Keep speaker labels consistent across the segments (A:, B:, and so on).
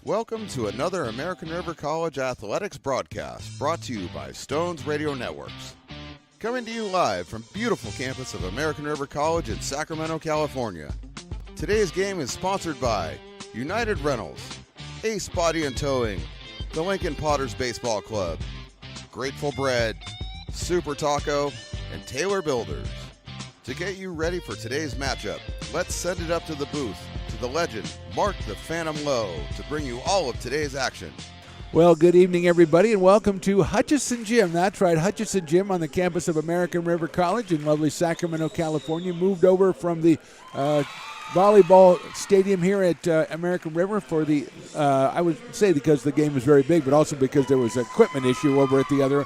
A: Welcome to another American River College Athletics broadcast brought to you by Stones Radio Networks. Coming to you live from beautiful campus of American River College in Sacramento, California. Today's game is sponsored by United Rentals, Ace Body and Towing, the Lincoln Potters Baseball Club, Grateful Bread, Super Taco, and Taylor Builders. To get you ready for today's matchup, let's send it up to the booth to the legend, Mark the Phantom Lowe, to bring you all of today's action.
B: Well, good evening, everybody, and welcome to Hutchison Gym. That's right, Hutchison Gym on the campus of American River College in lovely Sacramento, California. Moved over from the volleyball stadium here at American River for the, I would say because the game was very big, but also because there was an equipment issue over at the other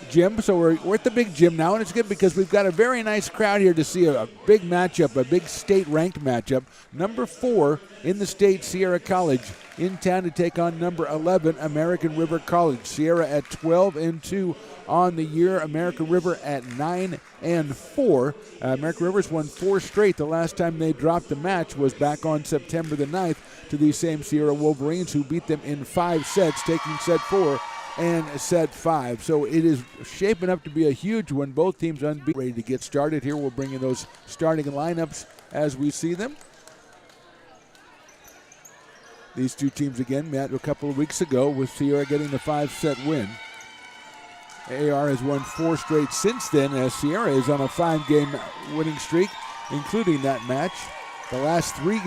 B: gym. So we're at the big gym now, and it's good because we've got a very nice crowd here to see a big matchup, a big state-ranked matchup. Number 4 in the state, Sierra College, in town to take on number 11, American River College. Sierra at 12-2 on the year. American River at 9-4. American River's won 4 straight. The last time they dropped the match was back on September the 9th to these same Sierra Wolverines, who beat them in 5 sets, taking set 4 and set 5. So it is shaping up to be a huge one. Both teams unbeaten. Ready to get started here. We'll bring in those starting lineups as we see them. These two teams again met a couple of weeks ago with Sierra getting the 5-set win. AR has won 4 straight since then, as Sierra is on a 5-game winning streak, including that match. The last 3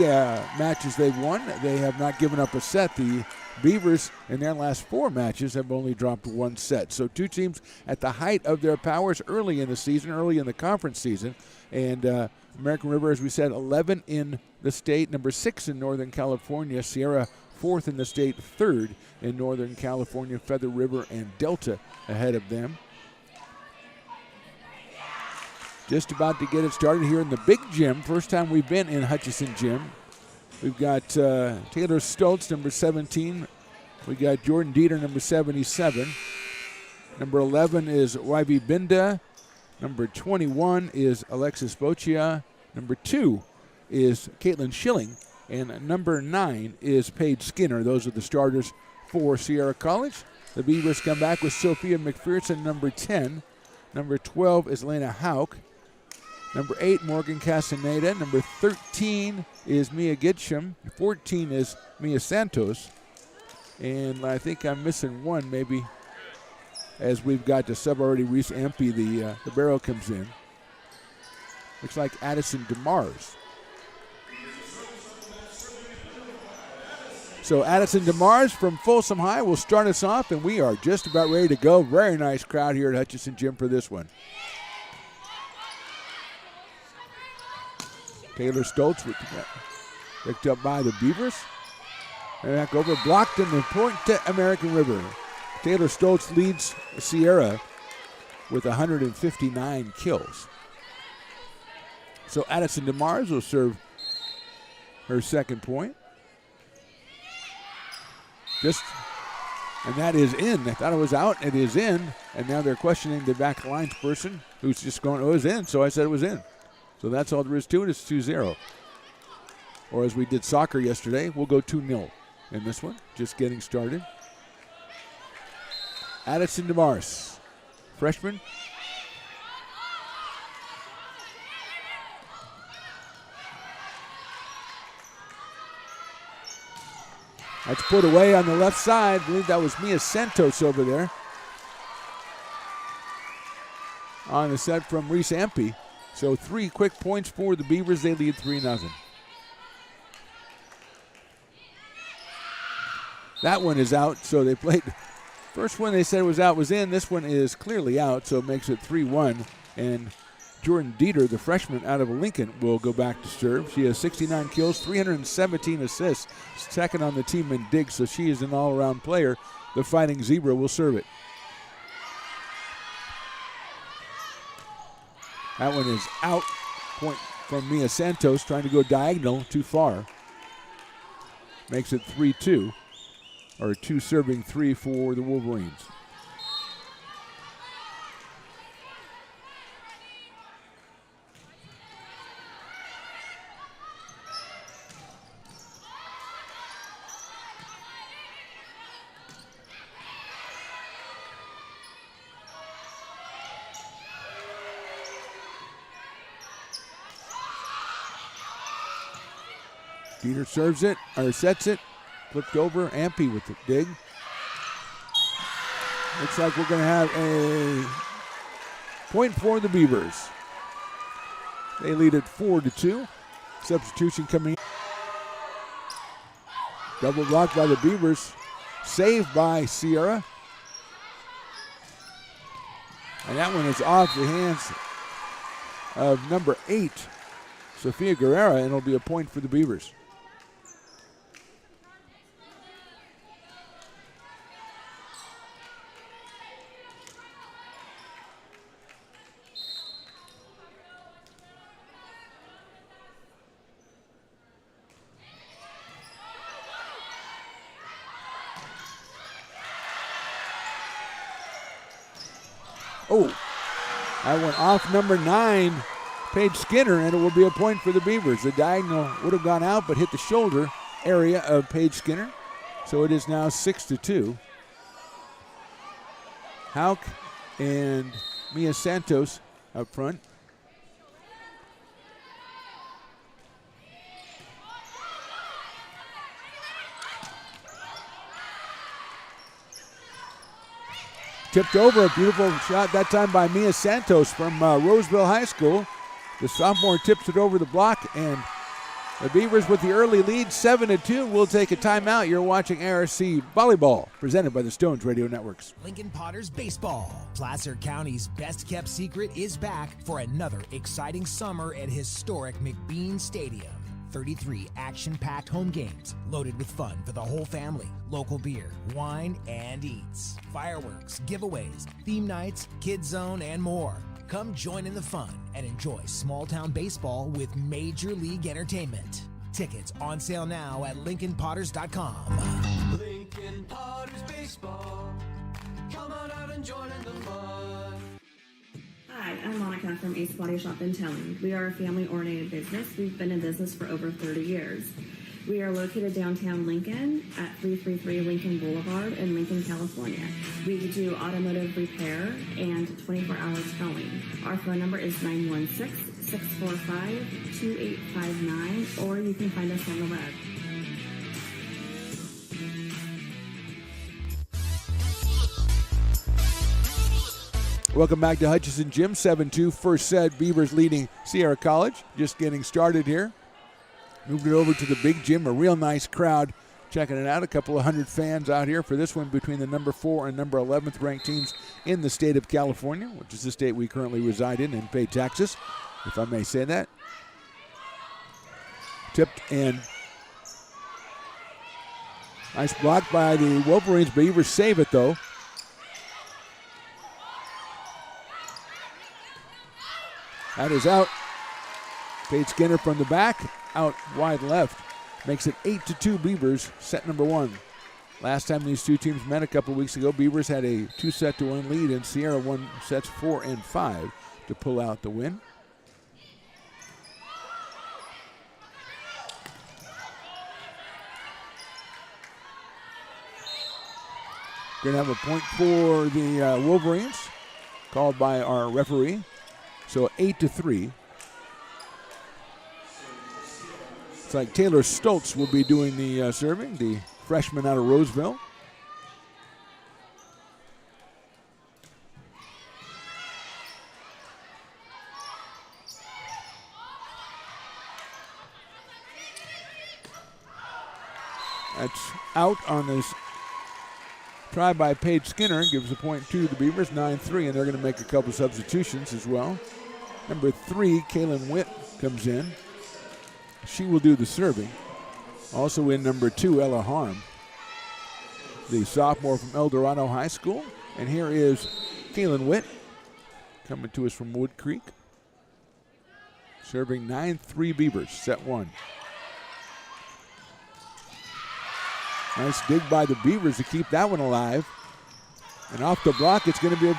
B: matches they've won, they have not given up a set. The Beavers, in their last 4 matches, have only dropped 1 set. So 2 teams at the height of their powers early in the season, early in the conference season. And American River, as we said, 11 in the state, number 6 in Northern California. Sierra 4th in the state, 3rd in Northern California. Feather River and Delta ahead of them. Just about to get it started here in the big gym. First time we've been in Hutchison Gym. We've got Taylor Stoltz, number 17. We got Jordan Dieter, number 77. Number 11 is YV Binda. Number 21 is Alexis Boccia. Number 2 is Caitlin Schilling. And number 9 is Paige Skinner. Those are the starters for Sierra College. The Beavers come back with Sophia McPherson, number 10. Number 12 is Lena Hauk. Number 8, Morgan Castaneda. Number 13 is Mia Gitcham. 14 is Mia Santos. And I think I'm missing one maybe, as we've got the sub already. Reese Ampey, the barrel comes in. Looks like Addison DeMars. So Addison DeMars from Folsom High will start us off, and we are just about ready to go. Very nice crowd here at Hutchison Gym for this one. Taylor Stoltz picked up by the Beavers. And back over, blocked in the point to American River. Taylor Stoltz leads Sierra with 159 kills. So Addison DeMars will serve her second point. And that is in. They thought it was out. It is in. And now they're questioning the back lines person who's just going, oh, it was in. So I said it was in. So that's all there is to it. It's 2-0. Or as we did soccer yesterday, we'll go 2-0 in this one. Just getting started. Addison DeMars, freshman. That's put away on the left side. I believe that was Mia Santos over there. On the set from Reese Ampey. So 3 quick points for the Beavers. They lead 3-0. That one is out, so they played. First one they said was out was in. This one is clearly out, so it makes it 3-1. And Jordan Dieter, the freshman out of Lincoln, will go back to serve. She has 69 kills, 317 assists, second on the team in digs, so she is an all-around player. The Fighting Zebra will serve it. That one is out. Point from Mia Santos, trying to go diagonal, too far. Makes it 3-2, or 2 serving 3 for the Wolverines. Dieter serves it, or sets it. Flipped over. Ampey with the dig. Looks like we're going to have a point for the Beavers. They lead it 4-2. Substitution coming in. Double block by the Beavers. Saved by Sierra. And that one is off the hands of number 8, Sofia Guerrera, and it'll be a point for the Beavers. Oh, that went off number 9, Paige Skinner, and it will be a point for the Beavers. The diagonal would have gone out but hit the shoulder area of Paige Skinner. So it is now 6-2. Hauk and Mia Santos up front. Tipped over, a beautiful shot that time by Mia Santos from Roseville High School. The sophomore tips it over the block, and the Beavers with the early lead, 7-2. We'll take a timeout. You're watching ARC Volleyball, presented by the Stones Radio Networks.
C: Lincoln Potters Baseball. Placer County's best-kept secret is back for another exciting summer at historic McBean Stadium. 33 action-packed home games loaded with fun for the whole family. Local beer, wine, and eats. Fireworks, giveaways, theme nights, kids zone, and more. Come join in the fun and enjoy small-town baseball with Major League Entertainment. Tickets on sale now at LincolnPotters.com.
D: Lincoln Potters Baseball. Come on out and join in the fun.
E: Hi, I'm Monica from Ace Body Shop in Towing. We are a family-oriented business. We've been in business for over 30 years. We are located downtown Lincoln at 333 Lincoln Boulevard in Lincoln, California. We do automotive repair and 24-hour towing. Our phone number is 916-645-2859, or you can find us on the web.
B: Welcome back to Hutchison Gym, 7-2, first set. Beavers leading Sierra College. Just getting started here. Moved it over to the big gym, a real nice crowd checking it out. A couple of hundred fans out here for this one between the number 4 and number 11th ranked teams in the state of California, which is the state we currently reside in and pay taxes, if I may say that. Tipped and nice block by the Wolverines. Beavers save it though. That is out. Paige Skinner from the back, out wide left. Makes it 8-2 Beavers, set number 1. Last time these two teams met a couple of weeks ago, Beavers had a 2-1 lead, and Sierra won sets 4 and 5 to pull out the win. Going to have a point for the Wolverines, called by our referee. So 8-3. It's like Taylor Stoltz will be doing the serving, the freshman out of Roseville. That's out on this try by Paige Skinner. Gives a point to the Beavers, 9-3, and they're going to make a couple substitutions as well. Number 3, Kaylin Witt comes in. She will do the serving. Also in number 2, Ella Harm, the sophomore from El Dorado High School. And here is Kaylin Witt coming to us from Wood Creek. Serving 9-3 Beavers, set 1. Nice dig by the Beavers to keep that one alive. And off the block, it's going to be a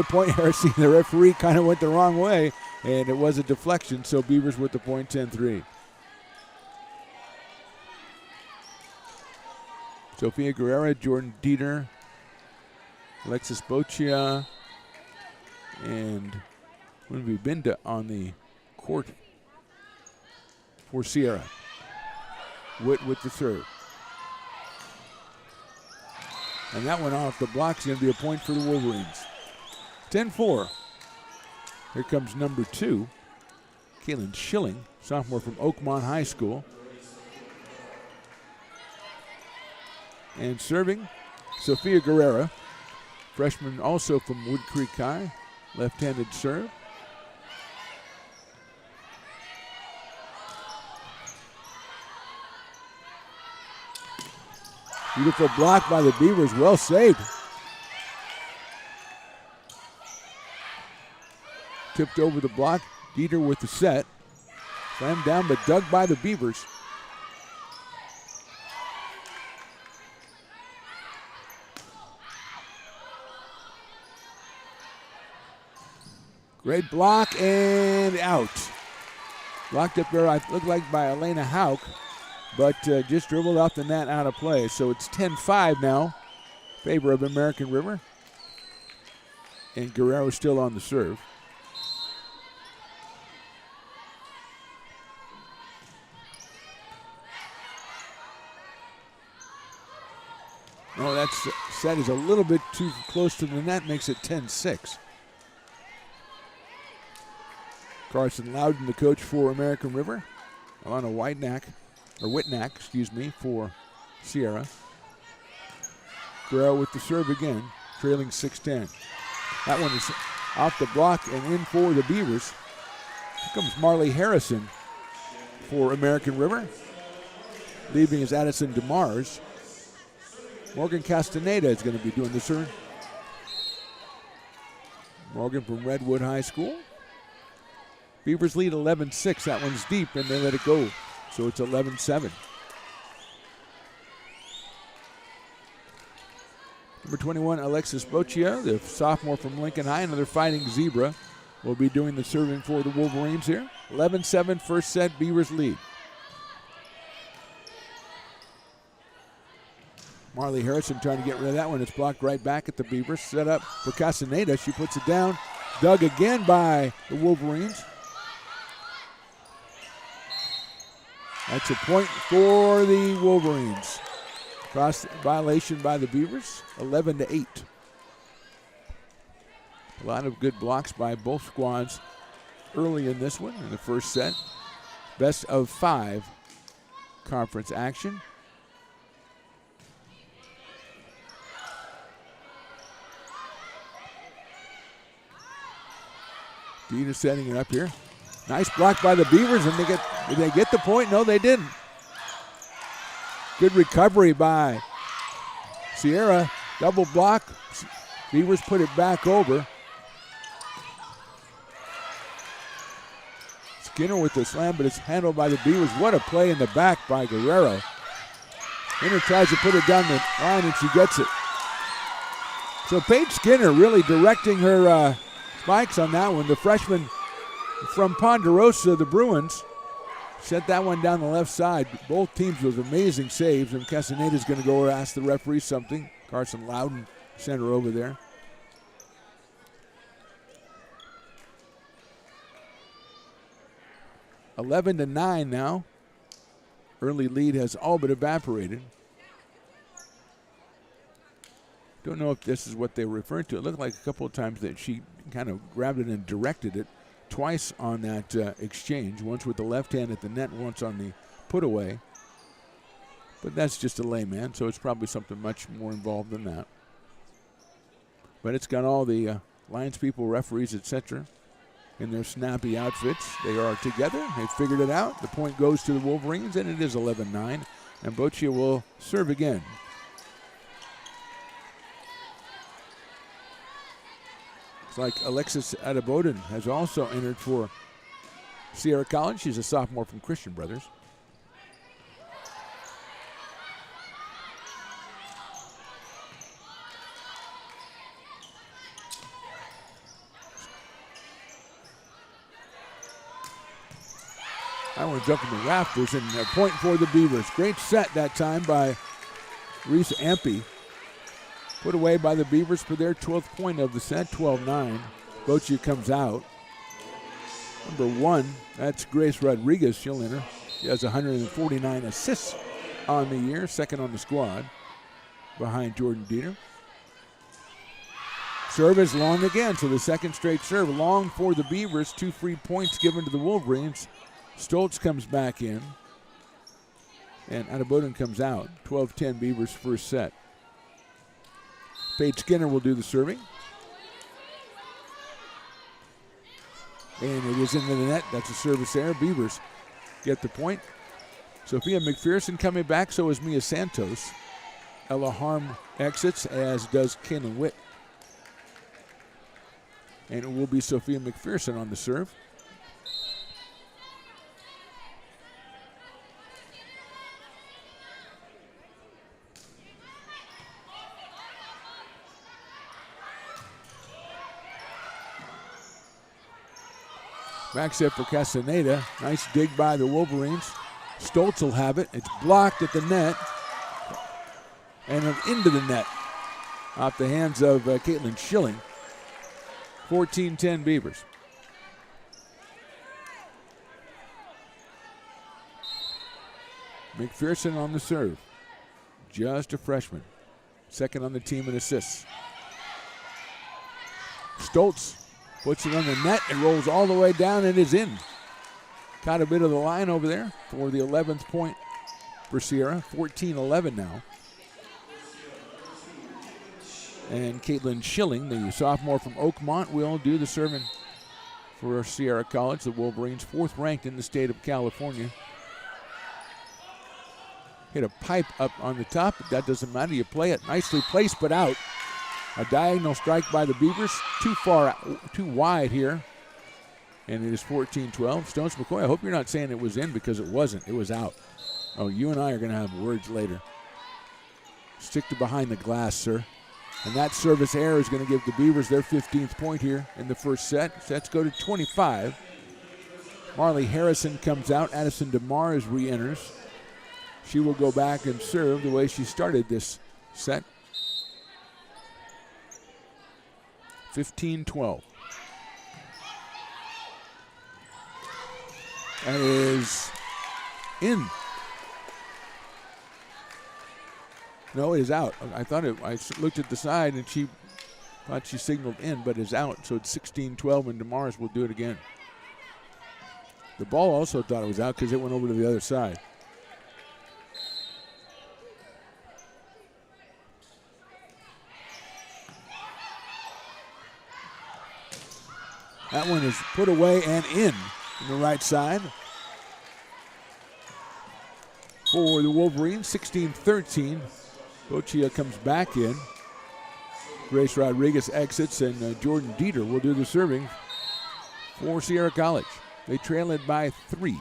B: point. Heresy. The referee kind of went the wrong way, and it was a deflection, so Beavers with the point, 10-3. Sofia Guerrera, Jordan Dieter, Alexis Boccia, and when we've been on the court for Sierra. Witt with the serve. And that one off the block is going to be a point for the Wolverines. 10-4. Here comes number 2, Kaylin Schilling, sophomore from Oakmont High School. And serving, Sophia Guerrera, freshman also from Wood Creek High, left-handed serve. Beautiful block by the Beavers, well saved. Tipped over the block, Dieter with the set. Slammed down but dug by the Beavers. Great block and out. Blocked up there, it looked like by Elena Hauk, but just dribbled off the net out of play. So it's 10-5 now, favor of American River. And Guerrero still on the serve. Oh, that set is a little bit too close to the net, makes it 10-6. Carson Loudon, the coach for American River. Alana Whitnack, for Sierra. Guerrero with the serve again, trailing 6-10. That one is off the block and in for the Beavers. Here comes Marley Harrison for American River. Leaving is Addison DeMars. Morgan Castaneda is going to be doing the serve. Morgan from Redwood High School. Beavers lead 11-6. That one's deep, and they let it go. So it's 11-7. Number 21, Alexis Boccia, the sophomore from Lincoln High, another fighting Zebra, will be doing the serving for the Wolverines here. 11-7, first set, Beavers lead. Marley Harrison trying to get rid of that one. It's blocked right back at the Beavers. Set up for Castaneda. She puts it down. Dug again by the Wolverines. That's a point for the Wolverines. Cross violation by the Beavers, 11-8. A lot of good blocks by both squads early in this one, in the first set. Best of 5 conference action. Dieter setting it up here. Nice block by the Beavers, and did they get the point? No, they didn't. Good recovery by Sierra. Double block. Beavers put it back over. Skinner with the slam, but it's handled by the Beavers. What a play in the back by Guerrero. Skinner tries to put it down the line, and she gets it. So Paige Skinner really directing her spikes on that one. The freshman from Ponderosa, the Bruins, set that one down the left side. Both teams with amazing saves, and Castaneda's going to go ask the referee something. Carson Loudon sent her over there. $11 to 9 now. Early lead has all but evaporated. Don't know if this is what they were referring to. It looked like a couple of times that she kind of grabbed it and directed it twice on that exchange, once with the left hand at the net, once on the put away. But that's just a layman, so it's probably something much more involved than that. But it's got all the Lions people, referees, etc. in their snappy outfits. They are together. They figured it out. The point goes to the Wolverines, and it is 11-9. And Boccia will serve again. Looks like Alexis Adeboden has also entered for Sierra College. She's a sophomore from Christian Brothers. I want to jump in the rafters, and a point for the Beavers. Great set that time by Reese Ampey. Put away by the Beavers for their 12th point of the set, 12-9. Boccia comes out. Number 1, that's Grace Rodriguez. She'll enter. She has 149 assists on the year, second on the squad, behind Jordan Dieter. Serve is long again, so the second straight serve. Long for the Beavers, 2 free points given to the Wolverines. Stoltz comes back in, and Adeboden comes out. 12-10 Beavers first set. Paige Skinner will do the serving. And it is into the net. That's a service error. Beavers get the point. Sophia McPherson coming back, so is Mia Santos. Ella Harm exits, as does Kaylin Witt. And it will be Sophia McPherson on the serve. Back set for Castaneda. Nice dig by the Wolverines. Stoltz will have it. It's blocked at the net. And into the net. Off the hands of Caitlin Schilling. 14-10 Beavers. McPherson on the serve. Just a freshman. Second on the team in assists. Stoltz puts it on the net and rolls all the way down and is in. Caught a bit of the line over there for the 11th point for Sierra. 14-11 now. And Caitlin Schilling, the sophomore from Oakmont, will do the serving for Sierra College. The Wolverines, 4th ranked in the state of California. Hit a pipe up on the top, but that doesn't matter. You play it nicely placed, but out. A diagonal strike by the Beavers. Too wide here. And it is 14-12. Stones McCoy, I hope you're not saying it was in, because it wasn't. It was out. Oh, you and I are going to have words later. Stick to behind the glass, sir. And that service error is going to give the Beavers their 15th point here in the first set. Sets go to 25. Marley Harrison comes out. Addison DeMars re-enters. She will go back and serve the way she started this set. 15-12. That is in. No, it is out. I looked at the side and she thought she signaled in, but is out. So it's 16-12 and DeMars will do it again. The ball also thought it was out because it went over to the other side. That one is put away and in the right side. For the Wolverines, 16-13. Bochia comes back in. Grace Rodriguez exits, and Jordan Dieter will do the serving for Sierra College. They trail it by 3.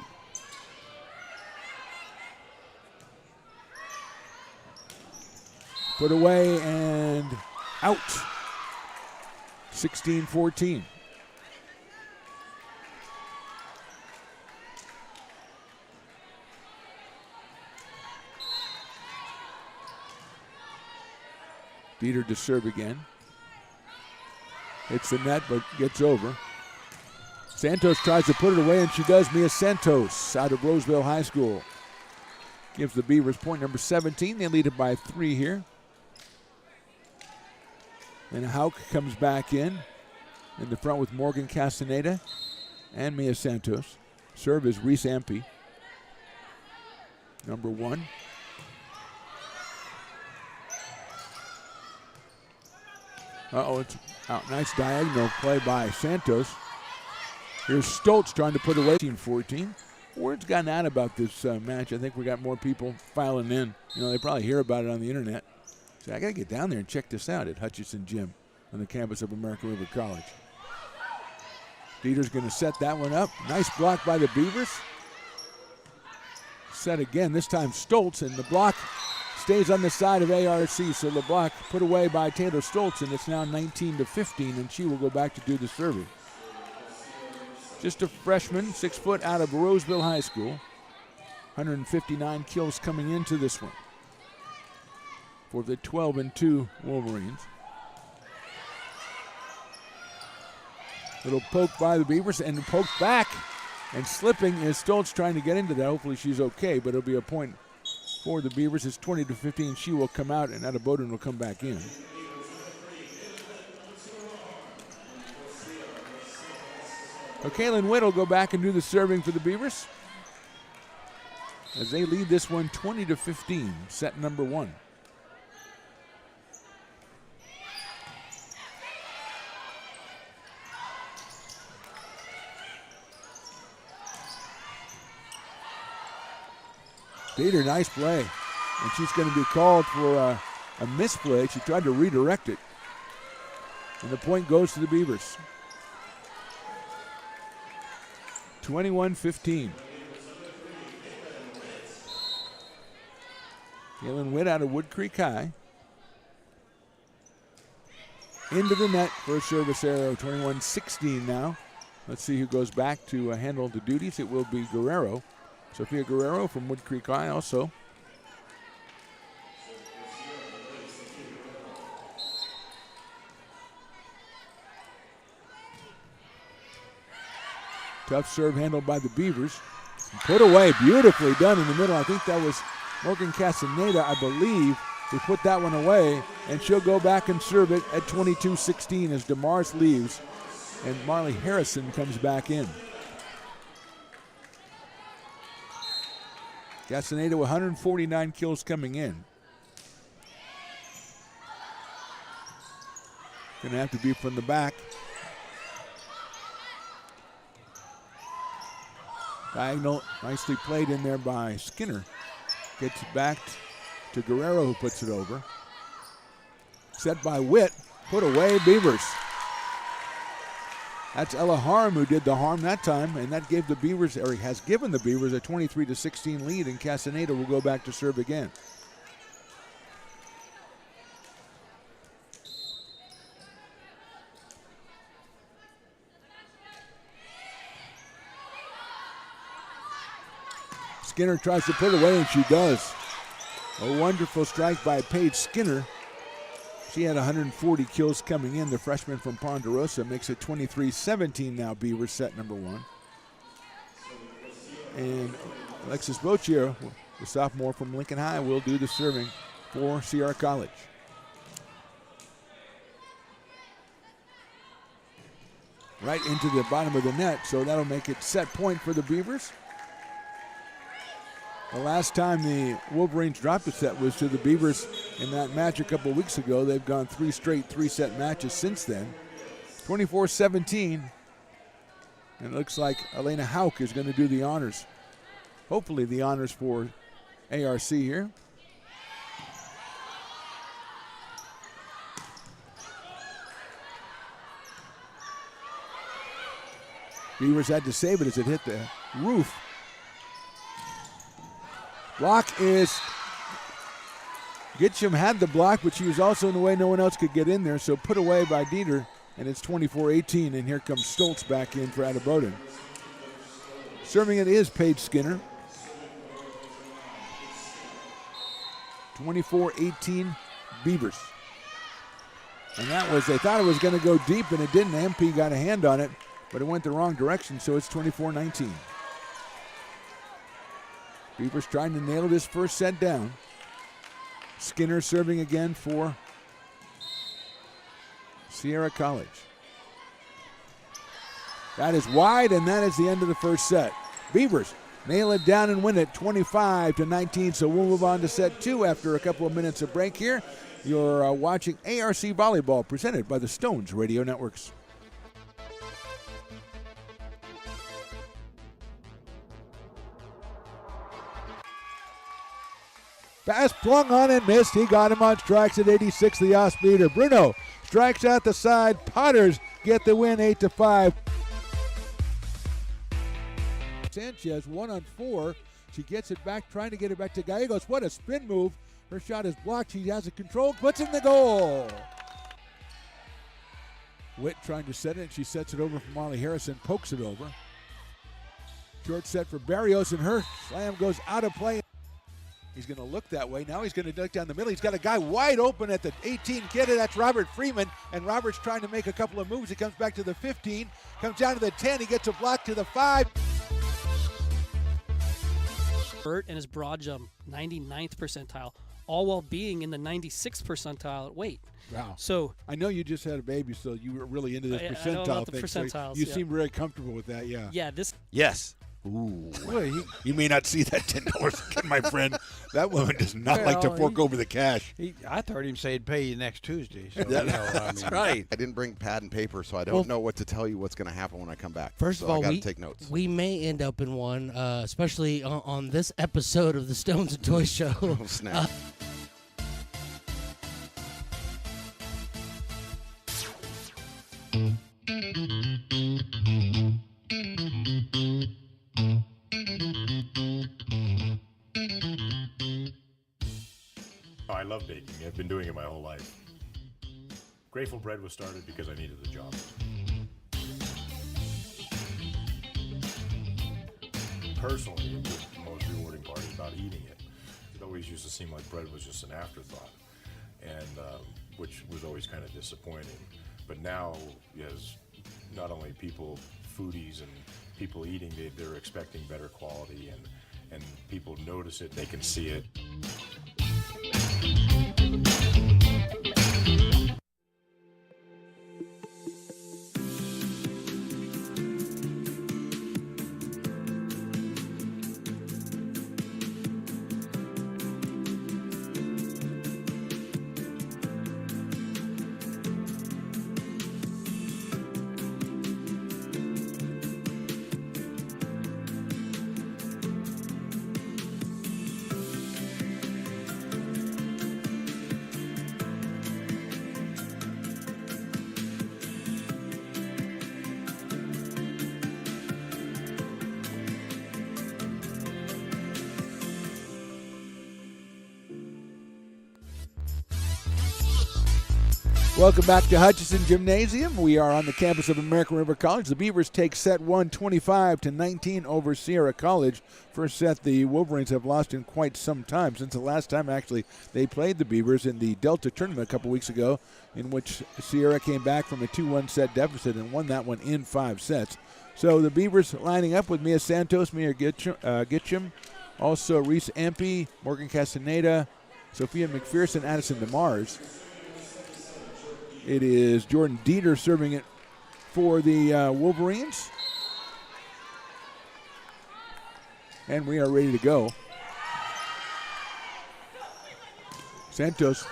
B: Put away and out. 16-14. Dieter to serve again. Hits the net, but gets over. Santos tries to put it away, and she does. Mia Santos out of Roseville High School gives the Beavers point number 17. They lead it by 3 here. And Hauk comes back in the front with Morgan Castaneda and Mia Santos. Serve is Reese Ampe, number 1. It's out. Nice diagonal play by Santos. Here's Stoltz trying to put away 14. Word's gotten out about this match. I think we got more people filing in. They probably hear about it on the internet. So I got to get down there and check this out at Hutchinson Gym on the campus of American River College. Dieter's going to set that one up. Nice block by the Beavers. Set again. This time Stoltz, and the block stays on the side of ARC, so the block put away by Taylor Stoltz, and it's now 19-15, and she will go back to do the serving. Just a freshman, 6 foot out of Roseville High School. 159 kills coming into this one for the 12-2 Wolverines. Little poke by the Beavers, and poked back, and slipping is Stoltz trying to get into that. Hopefully she's okay, but it'll be a point for the Beavers. It's 20-15. She will come out, and Attaboden will come back in. So Kaylin Witt will go back and do the serving for the Beavers as they lead this one 20-15, set number 1. Dieter, nice play. And she's going to be called for a misplay. She tried to redirect it. And the point goes to the Beavers. 21-15. Kaylin Witt out of Wood Creek High. Into the net for a service arrow. 21-16 now. Let's see who goes back to handle the duties. It will be Guerrero. Sophia Guerrero from Wood Creek High also. Tough serve handled by the Beavers. Put away, beautifully done in the middle. I think that was Morgan Castaneda, I believe, who put that one away. And she'll go back and serve it at 22-16 as DeMars leaves and Marley Harrison comes back in. Castaneda with 149 kills coming in. Gonna have to be from the back. Diagonal, nicely played in there by Skinner. Gets it back to Guerrero, who puts it over. Set by Witt, put away Beavers. That's Ella Harm who did the harm that time, and that gave the Beavers, or has given the Beavers, a 23-16 lead, and Castaneda will go back to serve again. Skinner tries to put it away, and she does. A wonderful strike by Paige Skinner. She had 140 kills coming in. The freshman from Ponderosa makes it 23-17 now, Beavers set number 1. And Alexis Bochier, the sophomore from Lincoln High, will do the serving for Sierra College. Right into the bottom of the net, so that'll make it set point for the Beavers. The last time the Wolverines dropped a set was to the Beavers in that match a couple weeks ago. They've gone 3 straight 3-set matches since then. 24-17. And it looks like Elena Hauk is going to do the honors. Hopefully the honors for ARC here. Beavers had to save it as it hit the roof. Block is, Gitcham had the block, but she was also in the way no one else could get in there, so put away by Dieter, and it's 24-18, and here comes Stoltz back in for Attaboden. Serving it is Paige Skinner. 24-18 Beavers. And that was, they thought it was going to go deep, and it didn't. MP got a hand on it, but it went the wrong direction, so it's 24-19. Beavers trying to nail this first set down. Skinner serving again for Sierra College. That is wide, and that is the end of the first set. Beavers nail it down and win it 25-19, so we'll move on to set 2 after a couple of minutes of break here. You're watching ARC Volleyball presented by the Stones Radio Networks. Pass flung on and missed. He got him on strikes at 86, the off-speeder. Bruno strikes out the side. Potters get the win 8-5. Sanchez 1-on-4. She gets it back, trying to get it back to Gallegos. What a spin move. Her shot is blocked. She has it controlled, puts in the goal. Witt trying to set it. She sets it over for Molly Harrison, pokes it over. Short set for Barrios, and her slam goes out of play. He's going to look that way. Now he's going to look down the middle. He's got a guy wide open at the 18 kid. That's Robert Freeman. And Robert's trying to make a couple of moves. He comes back to the 15. Comes down to the 10. He gets a block to the 5.
F: vert and his broad jump 99th percentile, all while being in the 96th percentile at weight.
B: Wow.
F: So
B: I know you just had a baby, so you were really into this
F: I know
B: percentile
F: about the
B: thing.
F: percentiles,
B: So you
F: yeah.
B: seem very comfortable with that, yeah.
F: yeah, this
A: Yes.
B: Ooh. Well, you may not see that $10 again, my friend. That woman does not like to
G: Well,
B: fork over the cash.
G: I heard him say he'd pay you next Tuesday. So,
A: That's right. I didn't bring pad and paper, so I don't know what to tell you what's going to happen when I come back.
H: First
A: so
H: of all,
A: I got to take notes.
H: we may end up in one, especially on this episode of the Stones and Toys Show.
A: Oh, snap.
I: I love baking. I've been doing it my whole life. Grateful Bread was started because I needed the job. Personally, the most rewarding part is about eating it. It always used to seem like bread was just an afterthought, and which was always kind of disappointing. But now, as not only people, foodies and people eating, they're expecting better quality, and people notice it, they can see it.
B: Welcome back to Hutchinson Gymnasium. We are on the campus of American River College. The Beavers take set 1, 25-19 over Sierra College. First set the Wolverines have lost in quite some time, since the last time actually they played the Beavers in the Delta tournament a couple weeks ago, in which Sierra came back from a 2-1 set deficit and won that one in 5 sets. So the Beavers lining up with Mia Santos, Mia Gitchum, also Reese Ampe, Morgan Castaneda, Sophia McPherson, Addison DeMars. It is Jordan Dieter serving it for the Wolverines. And we are ready to go. Santos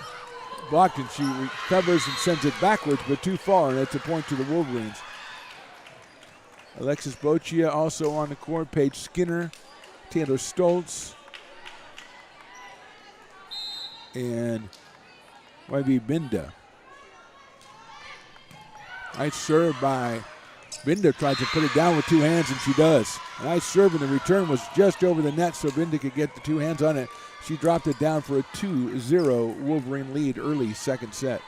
B: blocked and she recovers and sends it backwards, but too far, and that's a point to the Wolverines. Alexis Boccia also on the court. Paige Skinner, Taylor Stoltz, and YB Binda. Nice serve by Binda. Tries to put it down with 2 hands, and she does. Nice serve, and the return was just over the net, so Binda could get the 2 hands on it. She dropped it down for a 2-0 Wolverine lead early second set.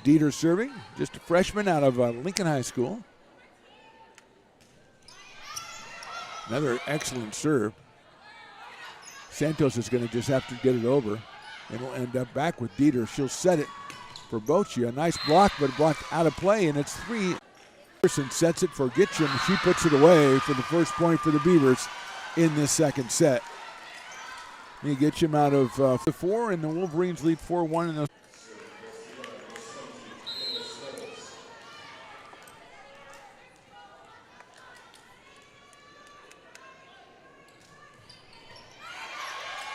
B: Dieter serving, just a freshman out of Lincoln High School. Another excellent serve. Santos is going to just have to get it over, and we'll end up back with Dieter. She'll set it for Boccia. A nice block, but blocked out of play, and it's 3. Pearson sets it for Gitchum. She puts it away for the first point for the Beavers in this second set. Mia Gitchum out of 4, and the Wolverines lead 4-1 in the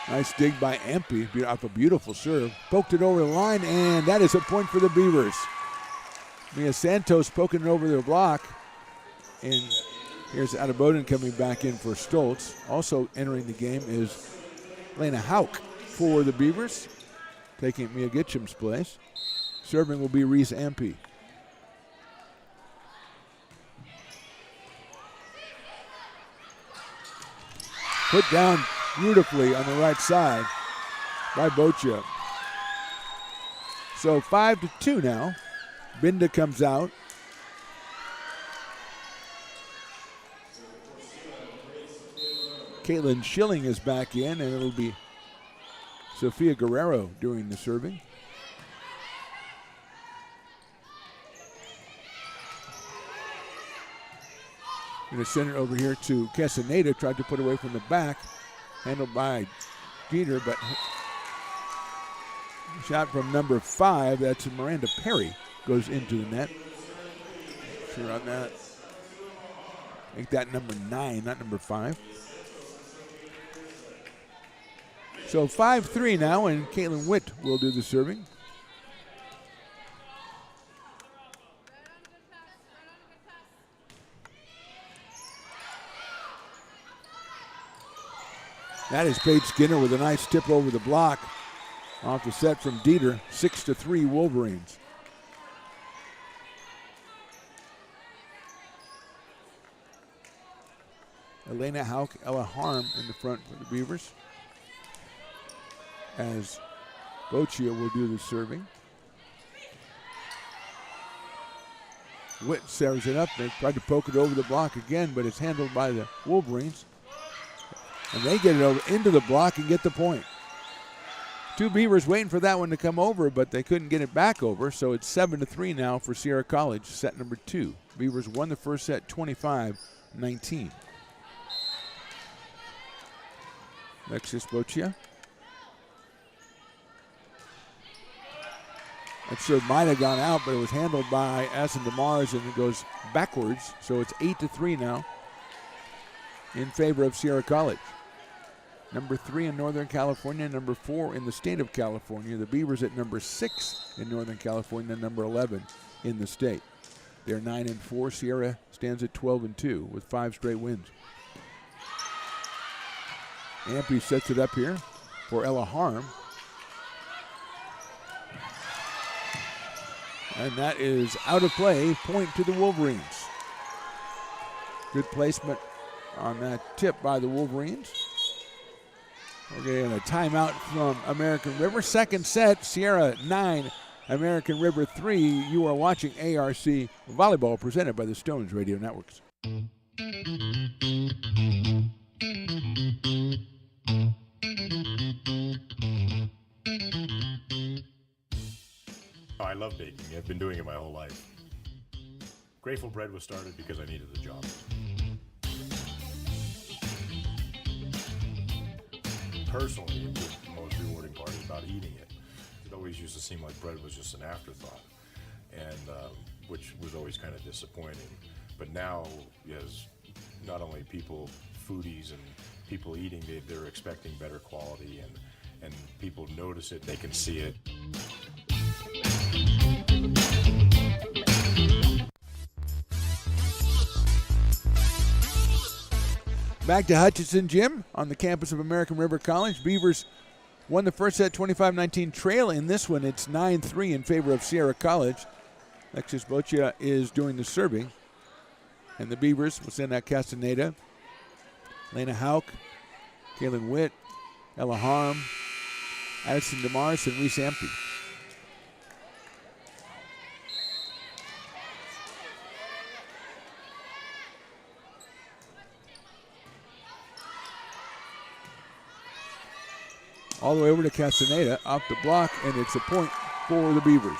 B: nice dig by Ampe off a beautiful serve. Poked it over the line, and that is a point for the Beavers. Mia Santos poking it over the block. And here's Adeboden coming back in for Stoltz. Also entering the game is Lena Hauk for the Beavers, taking Mia Gitchum's place. Serving will be Reese Ampe. Put down beautifully on the right side by Boccia. So 5-2 now. Binda comes out. Caitlin Schilling is back in, and it'll be Sofia Guerrero doing the serving. Going to send it over here to Castaneda. Tried to put away from the back. Handled by Dieter, but shot from number 5. That's Miranda Perry. Goes into the net. Sure on that. Make that number 9, not number 5. So 5-3 now, and Caitlin Witt will do the serving. That is Paige Skinner with a nice tip over the block. Off the set from Dieter, 6-3 Wolverines. Elena Hauk, Ella Harm in the front for the Beavers. As Boccia will do the serving. Witt serves it up. They tried to poke it over the block again, but it's handled by the Wolverines. And they get it over into the block and get the point. 2 Beavers waiting for that one to come over, but they couldn't get it back over, so it's 7-3 now for Sierra College, set number 2. Beavers won the first set 25-19. Alexis Boccia. That serve might have gone out, but it was handled by Assen DeMars, and it goes backwards, so it's 8-3 now in favor of Sierra College. Number 3 in Northern California, number 4 in the state of California. The Beavers at number 6 in Northern California, number 11 in the state. They're 9-4. Sierra stands at 12-2 with 5 straight wins. Ampey sets it up here for Ella Harm. And that is out of play. Point to the Wolverines. Good placement on that tip by the Wolverines. We're getting a timeout from American River. Second set, Sierra 9, American River 3. You are watching ARC Volleyball presented by the Stones Radio Networks.
I: I love baking. I've been doing it my whole life. Grateful Bread was started because I needed a job. Personally, the most rewarding part is about eating it. It always used to seem like bread was just an afterthought, and which was always kind of disappointing. But now, as not only people, foodies, and people eating, they're expecting better quality, and people notice it, they can see it.
B: Back to Hutchinson Gym on the campus of American River College. Beavers won the first set 25-19 trail. In this one, it's 9-3 in favor of Sierra College. Alexis Boccia is doing the serving. And the Beavers will send out Castaneda, Lena Hauk, Kaylin Witt, Ella Harm, Addison DeMars, and Reese Ampey. All the way over to Castaneda, off the block, and it's a point for the Beavers.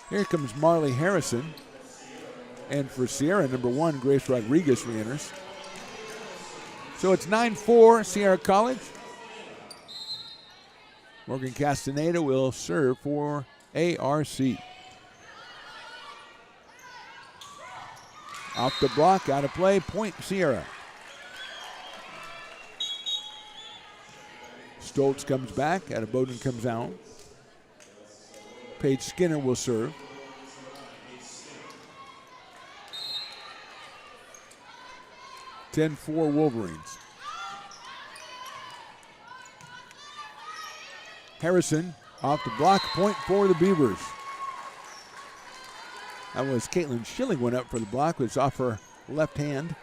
B: Here comes Marley Harrison. And for Sierra, number 1, Grace Rodriguez re-enters. So it's 9-4 Sierra College. Morgan Castaneda will serve for ARC. Off the block, out of play, point Sierra. Stoltz comes back, Bowden comes out. Paige Skinner will serve. (10-4) Wolverines. Harrison off the block, point for the Beavers. That was Caitlin Schilling went up for the block. It's off her left hand.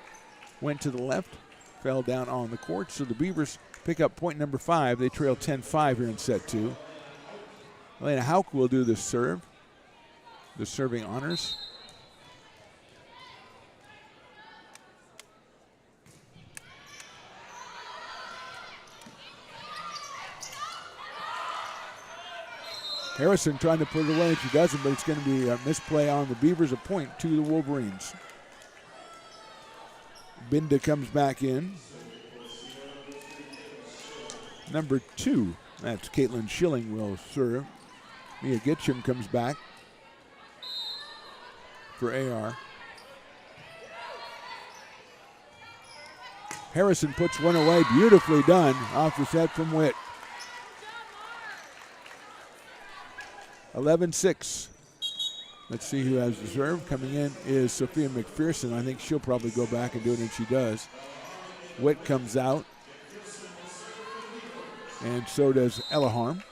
B: Went to the left, fell down on the court. So the Beavers pick up point number 5. They trail 10-5 here in set 2. Elena Hauk will do the serve. The serving honors. Harrison trying to put it away, and she doesn't, but it's going to be a misplay on the Beavers, a point to the Wolverines. Binda comes back in. Number 2, that's Caitlin Schilling, will serve. Mia Gitcham comes back for AR. Harrison puts one away, beautifully done, off the set from Witt. 11-6. Let's see who has the serve. Coming in is Sophia McPherson. I think she'll probably go back and do it, and she does. Witt comes out, and so does Ellaharm.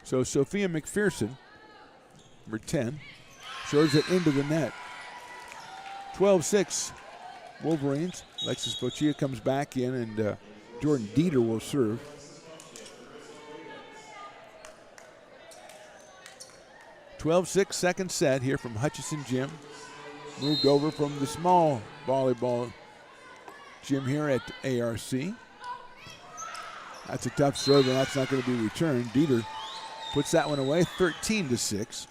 B: So Sophia McPherson, number 10, serves it into the net. 12-6. Wolverines. Alexis Bochia comes back in, and Jordan Dieter will serve. Second set here from Hutchison Gym. Moved over from the small volleyball gym here at ARC. That's a tough serve, and that's not going to be returned. Dieter puts that one away, 13-6.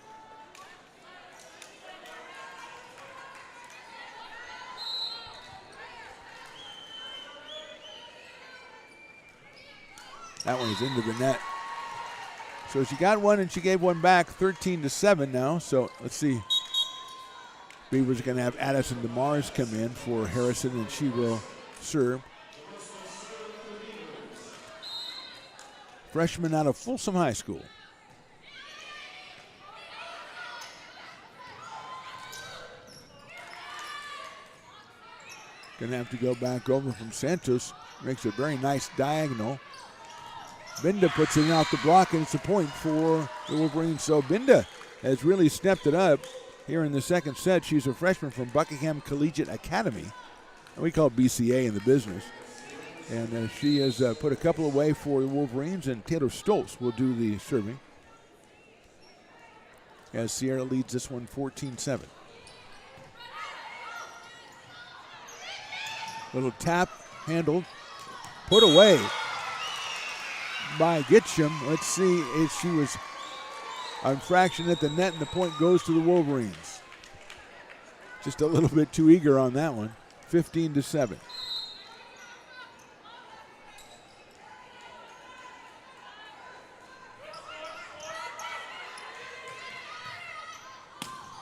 B: That one is into the net. So she got one and she gave one back, 13-7 now. So let's see. Beavers are going to have Addison DeMars come in for Harrison, and she will serve. Freshman out of Folsom High School. Going to have to go back over from Santos. Makes a very nice diagonal. Binda puts it off the block, and it's a point for the Wolverines. So Binda has really stepped it up here in the second set. She's a freshman from Buckingham Collegiate Academy. And we call it BCA in the business. And she has put a couple away for the Wolverines, and Taylor Stoltz will do the serving as Sierra leads this one 14-7. Little tap, handled, put away by Gitcham. Let's see if she was on fraction at the net, and the point goes to the Wolverines. Just a little bit too eager on that one. 15-7.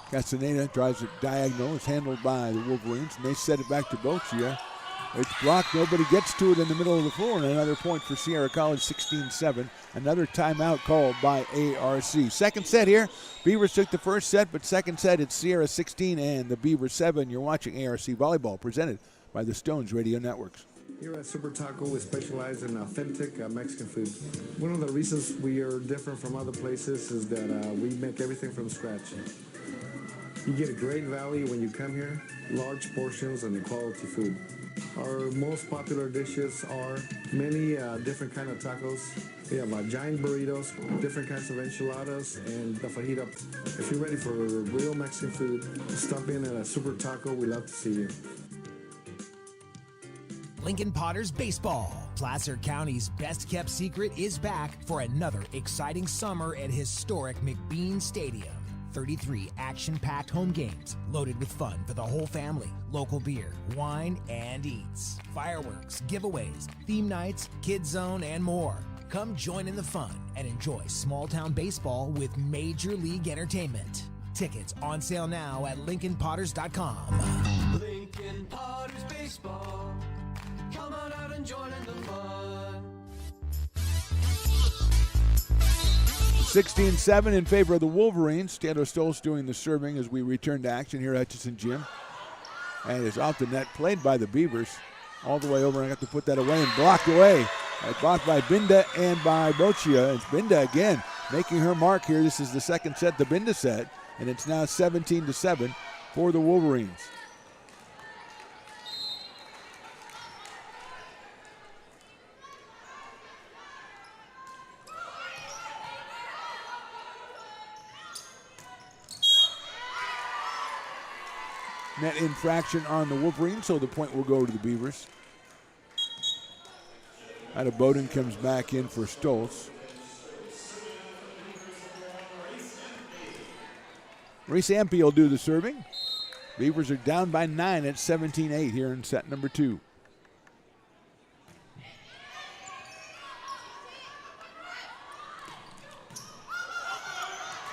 B: Castaneda drives it diagonal. It's handled by the Wolverines, and they set it back to Bochia. It's blocked. Nobody gets to it in the middle of the floor, and another point for Sierra College, 16-7. Another timeout called by ARC. Second set here. Beavers took the first set, but second set it's Sierra 16 and the Beavers 7. You're watching ARC Volleyball, presented by the Stones Radio Networks.
J: Here at Super Taco, we specialize in authentic Mexican food. One of the reasons we are different from other places is that we make everything from scratch. You get a great value when you come here, large portions and quality food. Our most popular dishes are many different kind of tacos. We have giant burritos, different kinds of enchiladas, and the fajita. If you're ready for real Mexican food, stop in at a Super Taco. We'd love to see you.
C: Lincoln Potters Baseball. Placer County's best-kept secret is back for another exciting summer at historic McBean Stadium. 33 action-packed home games loaded with fun for the whole family, local beer, wine, and eats, fireworks, giveaways, theme nights, kids zone, and more. Come join in the fun and enjoy small-town baseball with Major League Entertainment. Tickets on sale now at LincolnPotters.com.
D: Lincoln Potters Baseball. Come on out and join in the fun.
B: 16-7 in favor of the Wolverines. Taylor Stoltz doing the serving as we return to action here at Hutchison Gym. And it's off the net, played by the Beavers. All the way over, and I got to put that away and blocked away. Blocked by Binda and by Bochia. It's Binda again making her mark here. This is the second set, the Binda set, and it's now 17-7 for the Wolverines. Net infraction on the Wolverines, so the point will go to the Beavers. Ida Bowden comes back in for Stoltz. Reese Ampe will do the serving. Beavers are down by 9 at 17-8 here in set number 2.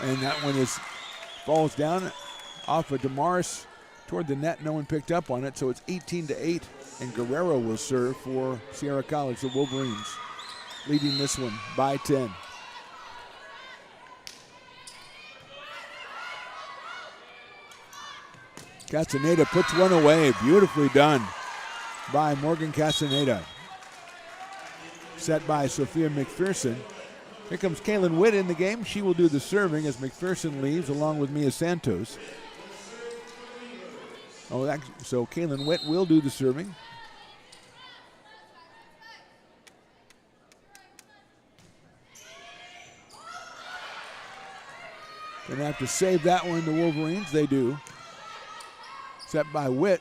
B: And that one falls down off of Damaris toward the net. No one picked up on it, so it's 18-8. And Guerrero will serve for Sierra College, the Wolverines, leading this one by 10. Castaneda puts one away. Beautifully done by Morgan Castaneda. Set by Sophia McPherson. Here comes Kaylin Witt in the game. She will do the serving as McPherson leaves along with Mia Santos. So Kaylin Witt will do the serving. Gonna have to save that one, the Wolverines. They do. Set by Witt.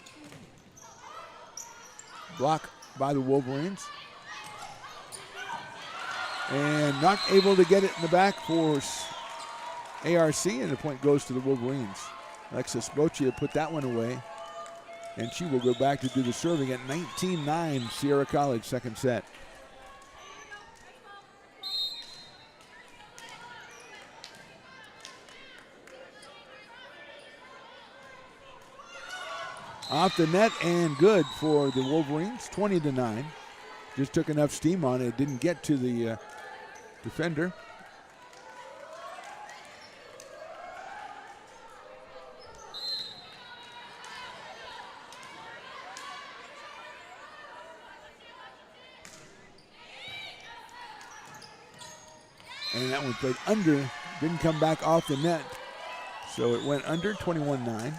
B: Block by the Wolverines. And not able to get it in the back for ARC, and the point goes to the Wolverines. Alexis Boccia put that one away, and she will go back to do the serving at 19-9, Sierra College, second set. Off the net and good for the Wolverines, 20-9. Just took enough steam on it, didn't get to the defender. And that one played under, didn't come back off the net. So it went under, 21-9.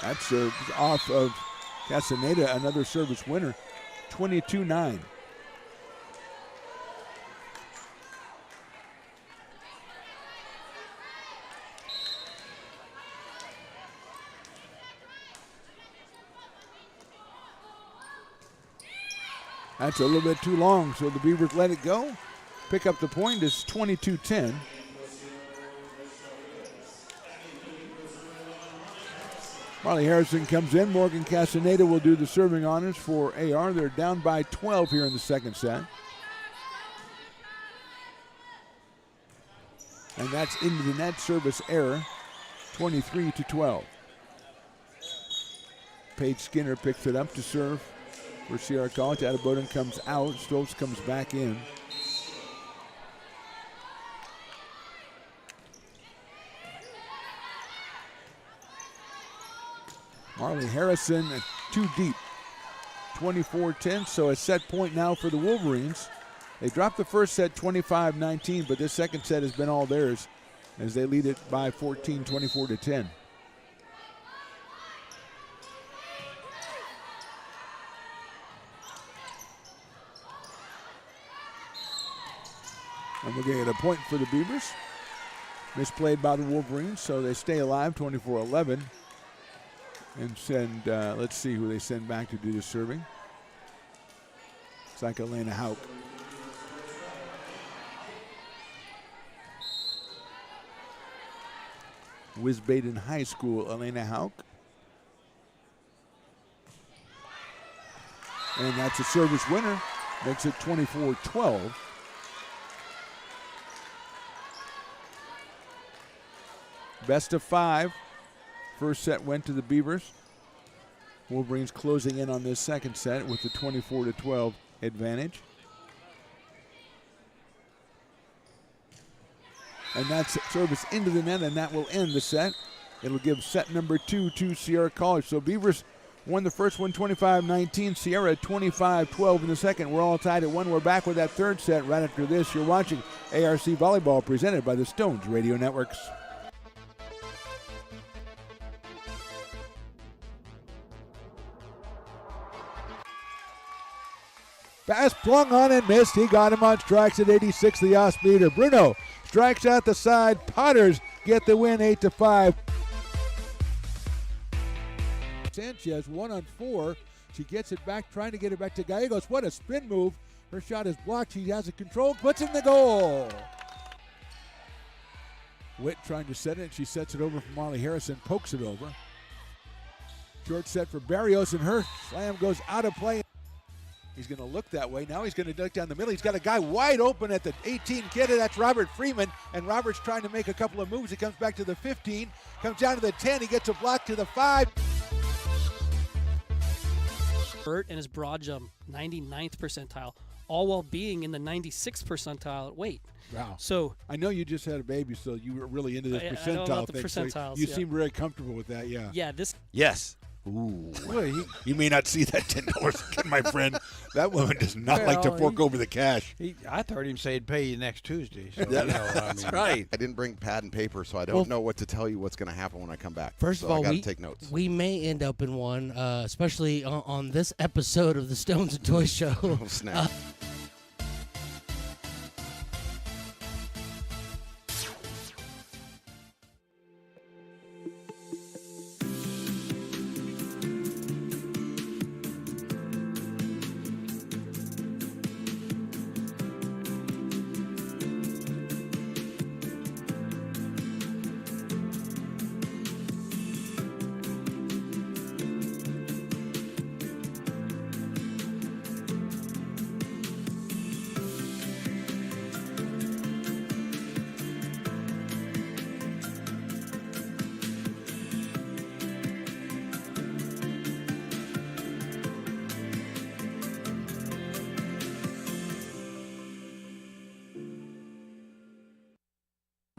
B: That serve off of Castaneda, another service winner, 22-9. That's a little bit too long, so the Beavers let it go. Pick up the point, it's 22-10. Marley Harrison comes in. Morgan Castaneda will do the serving honors for AR. They're down by 12 here in the second set. And that's into the net, service error, 23-12. Paige Skinner picks it up to serve for Sierra College. Adeboden comes out. Stoltz comes back in. Marley Harrison too deep, 24-10, so a set point now for the Wolverines. They dropped the first set 25-19, but this second set has been all theirs as they lead it by 14, 24-10. And we're going to get a point for the Beavers. Misplayed by the Wolverines, so they stay alive, 24-11. And send, let's see who they send back to do the serving. It's like Elena Hauk. Wisbaden High School, Elena Hauk. And that's a service winner. Makes it 24-12. Best of 5. First set went to the Beavers. Wolverines closing in on this second set with the 24-12 advantage. And that's service into the net, and that will end the set. It'll give set number 2 to Sierra College. So Beavers won the first one 25-19. Sierra 25-12 in the second. We're all tied at 1. We're back with that third set right after this. You're watching ARC Volleyball presented by the Stones Radio Networks. Pass flung on and missed. He got him on strikes at 86, the off-speeder. Bruno strikes out the side. Potters get the win 8-5. Sanchez, 1-on-4. She gets it back, trying to get it back to Gallegos. What a spin move. Her shot is blocked. She has it controlled, puts in the goal. Witt trying to set it. She sets it over for Marley Harrison, pokes it over. Short set for Barrios, and her slam goes out of play. He's going to look that way. Now he's going to look down the middle. He's got a guy wide open at the 18 kid, and that's Robert Freeman. And Robert's trying to make a couple of moves. He comes back to the 15, comes down to the 10. He gets a block to the 5.
F: Burt and his broad jump, 99th percentile, all while being in the 96th percentile at weight.
B: Wow.
F: So
B: I know you just had a baby, so you were really into this
F: I know
B: percentile
F: about the
B: thing.
F: percentiles,
B: So you
F: yeah.
B: seem very comfortable with that, yeah.
F: Yeah, this.
A: Yes.
B: Ooh. Well, you may not see that $10, my friend. That woman does not like to fork over the cash.
G: I heard him say he'd pay you next Tuesday. So,
A: That's right. I didn't bring pad and paper, so I don't know what to tell you what's going to happen when I come back.
H: First
A: so
H: of all,
A: I got to take notes.
H: We may end up in one, especially on this episode of the Stones and Toys Show.
A: Oh, snap.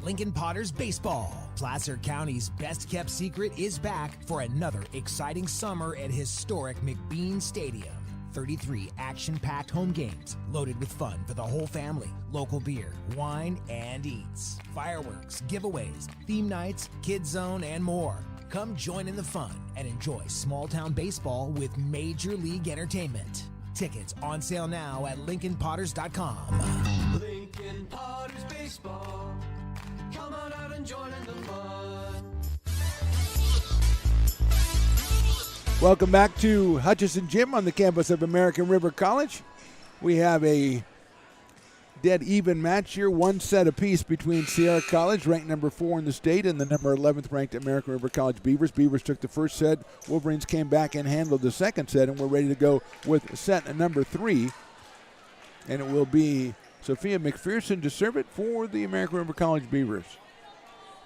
C: Lincoln Potters Baseball. Placer County's best-kept secret is back for another exciting summer at historic McBean Stadium. 33 action-packed home games loaded with fun for the whole family. Local beer, wine, and eats. Fireworks, giveaways, theme nights, kids zone, and more. Come join in the fun and enjoy small-town baseball with Major League Entertainment. Tickets on sale now at LincolnPotters.com.
D: Lincoln Potters Baseball. Come on out and join in the fun.
B: Welcome back to Hutchison Gym on the campus of American River College. We have a dead even match here, one set apiece between Sierra College, ranked number 4 in the state, and the number 11th ranked American River College Beavers. Beavers took the first set. Wolverines came back and handled the second set, and we're ready to go with set number 3. And it will be Sophia McPherson to serve it for the American River College Beavers.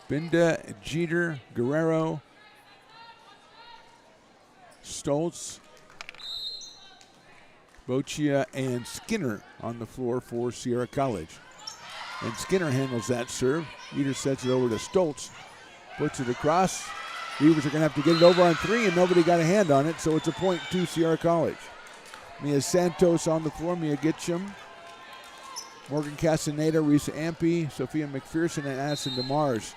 B: Binda, Jeter, Guerrero, Stoltz, Boccia, and Skinner on the floor for Sierra College. And Skinner handles that serve. Jeter sets it over to Stoltz, puts it across. Beavers are going to have to get it over on 3, and nobody got a hand on it, so it's a point to Sierra College. Mia Santos on the floor, Mia Gitcham, Morgan Castaneda, Risa Ampe, Sophia McPherson, and Addison DeMars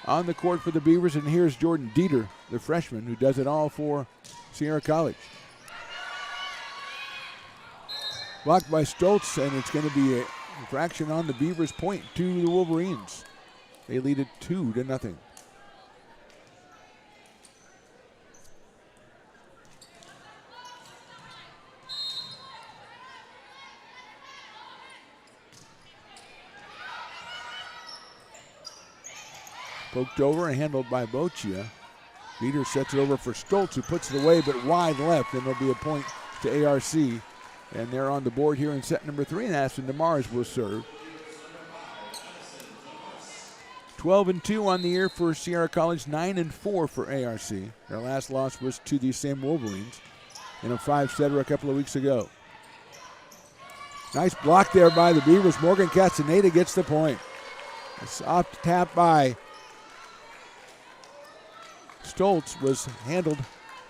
B: on the court for the Beavers. And here's Jordan Dieter, the freshman, who does it all for Sierra College. Blocked by Stoltz, and it's going to be an infraction on the Beavers, point to the Wolverines. They lead it 2-0. Poked over and handled by Boccia. Dieter sets it over for Stoltz, who puts it away but wide left, and it'll be a point to ARC. And they're on the board here in set number 3, and Aston DeMars will serve. 12-2 on the year for Sierra College, 9-4 for ARC. Their last loss was to these same Wolverines in a 5-setter a couple of weeks ago. Nice block there by the Beavers. Morgan Castaneda gets the point. A soft tap by Stoltz was handled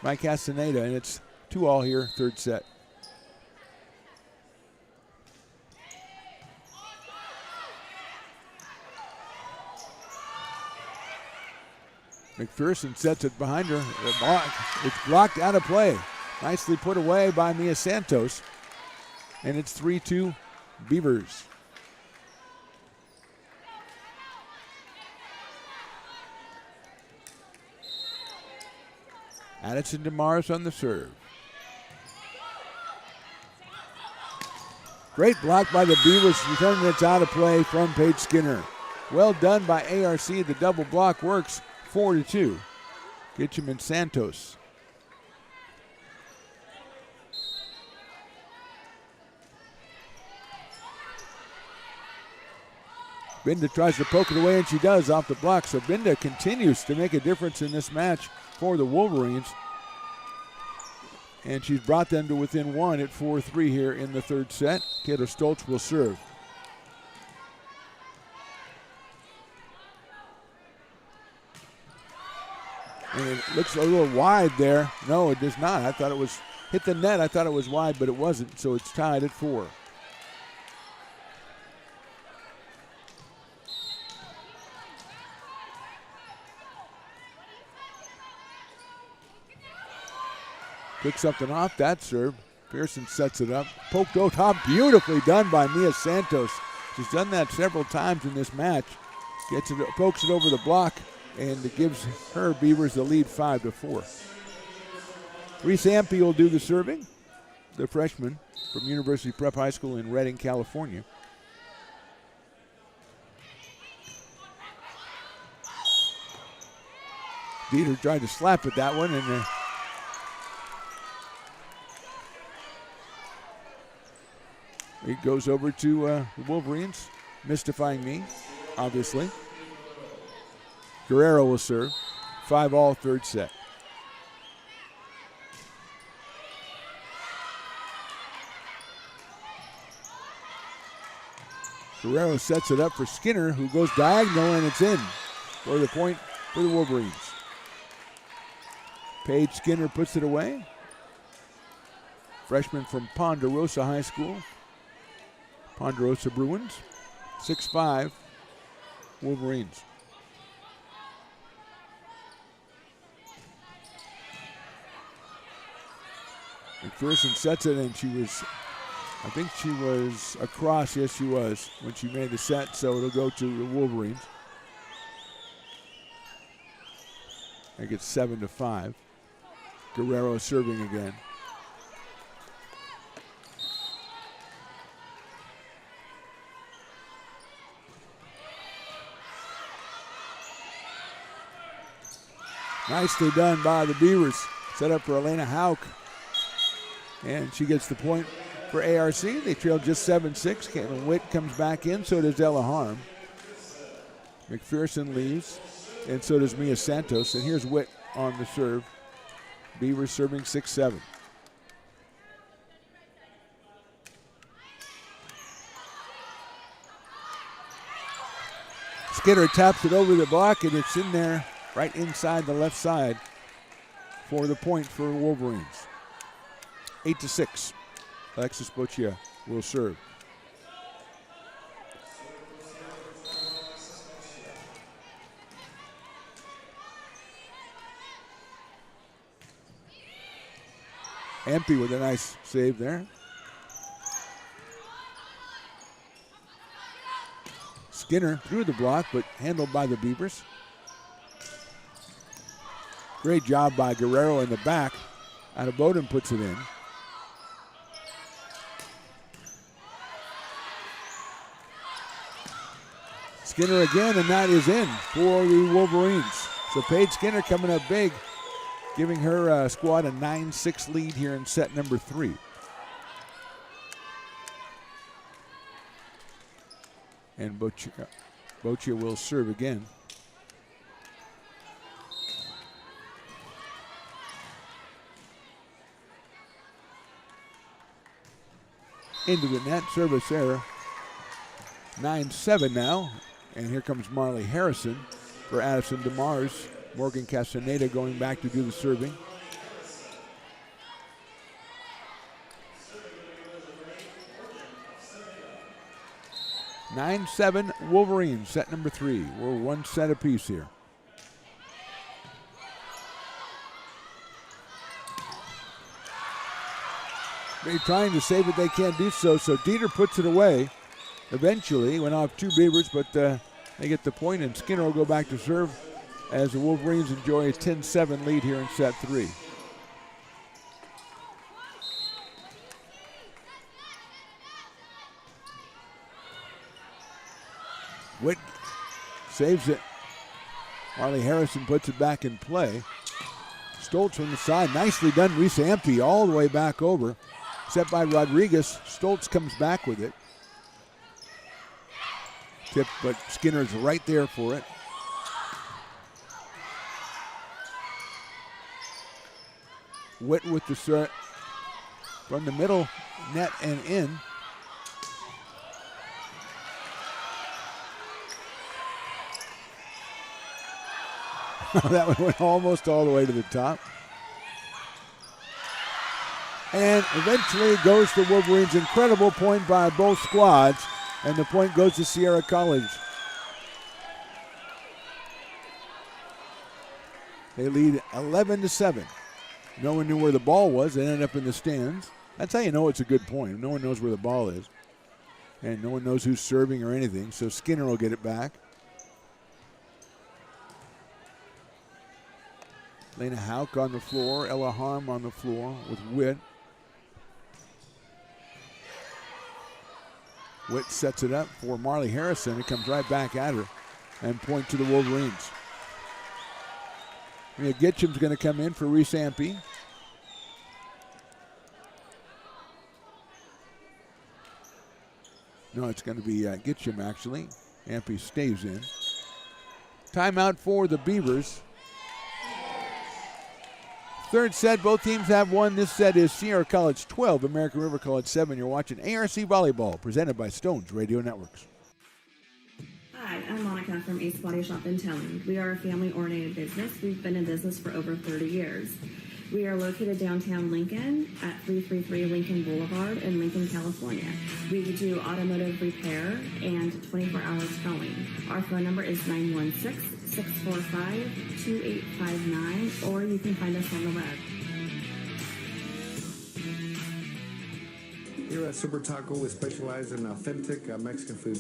B: by Castaneda, and it's 2-all here, third set. McPherson sets it behind her. It's blocked out of play. Nicely put away by Mia Santos. And it's 3-2 Beavers. Addison DeMars on the serve. Great block by the Beavers, returning it out of play from Paige Skinner. Well done by ARC. The double block works. 4-2. Ketchum and Santos. Binda tries to poke it away, and she does off the block. So Binda continues to make a difference in this match for the Wolverines. And she's brought them to within one at 4-3 here in the third set. Taylor Stoltz will serve. And it looks a little wide there. No, it does not. I thought it was hit the net. I thought it was wide, but it wasn't. So it's tied at 4. Picks something off that serve. Pearson sets it up. Poked out top. Beautifully done by Mia Santos. She's done that several times in this match. Gets it, pokes it over the block, and it gives her Beavers the lead 5-4. Reese Ampey will do the serving, the freshman from University Prep High School in Redding, California. Dieter tried to slap at that one, and it goes over to the Wolverines, mystifying me, obviously. Guerrero will serve. 5-all third set. Guerrero sets it up for Skinner, who goes diagonal, and it's in for the point for the Wolverines. Paige Skinner puts it away. Freshman from Ponderosa High School. Ponderosa Bruins, 6-5, Wolverines. McPherson sets it, and I think she was across, yes she was, when she made the set, so it'll go to the Wolverines. I think it's 7-5. Guerrero serving again. Nicely done by the Beavers. Set up for Elena Hauk. And she gets the point for ARC. They trail just 7-6. Caitlin Witt comes back in, so does Ella Harm. McPherson leaves, and so does Mia Santos. And here's Witt on the serve. Beavers serving 6-7. Skinner taps it over the block, and it's in there right inside the left side for the point for Wolverines. 8-6. Alexis Boccia will serve. Ampey with a nice save there. Skinner through the block, but handled by the Beavers. Great job by Guerrero in the back. Adeboden puts it in. Skinner again, and that is in for the Wolverines. So Paige Skinner coming up big, giving her squad a 9-6 lead here in set number 3. And Boccia will serve again. Into the net, service error. 9-7 now. And here comes Marley Harrison for Addison DeMars. Morgan Castaneda going back to do the serving. Nine, 7 Wolverines, set number 3. We're one set apiece here. They're trying to save it, they can't do so. So Dieter puts it away. Eventually, went off 2 Beavers, but they get the point, and Skinner will go back to serve as the Wolverines enjoy a 10-7 lead here in set 3. Witt saves it. Marley Harrison puts it back in play. Stoltz from the side. Nicely done. Reese Ampey all the way back over. Set by Rodriguez. Stoltz comes back with it. Tip, but Skinner's right there for it. Witt with the serve from the middle net and in. That one went almost all the way to the top. And eventually goes to Wolverines. Incredible point by both squads. And the point goes to Sierra College. They lead 11-7. No one knew where the ball was. They ended up in the stands. That's how you know it's a good point. No one knows where the ball is. And no one knows who's serving or anything. So Skinner will get it back. Lena Hauk on the floor. Ella Harm on the floor with Witt. Witt sets it up for Marley Harrison. It comes right back at her and point to the Wolverines. Mia Gitcham's going to come in for Reese Ampey. No, it's going to be Gitcham actually. Ampey stays in. Timeout for the Beavers. Third set, both teams have won. This set is Sierra College 12, American River College 7. You're watching ARC Volleyball, presented by Stones Radio Networks.
E: Hi, I'm Monica from Ace Body Shop in Towing. We are a family-oriented business. We've been in business for over 30 years. We are located downtown Lincoln at 333 Lincoln Boulevard in Lincoln, California. We do automotive repair and 24-hour towing. Our phone number is 916-645-2859, or you can find us on the web.
J: Here at Super Taco, we specialize in authentic Mexican food.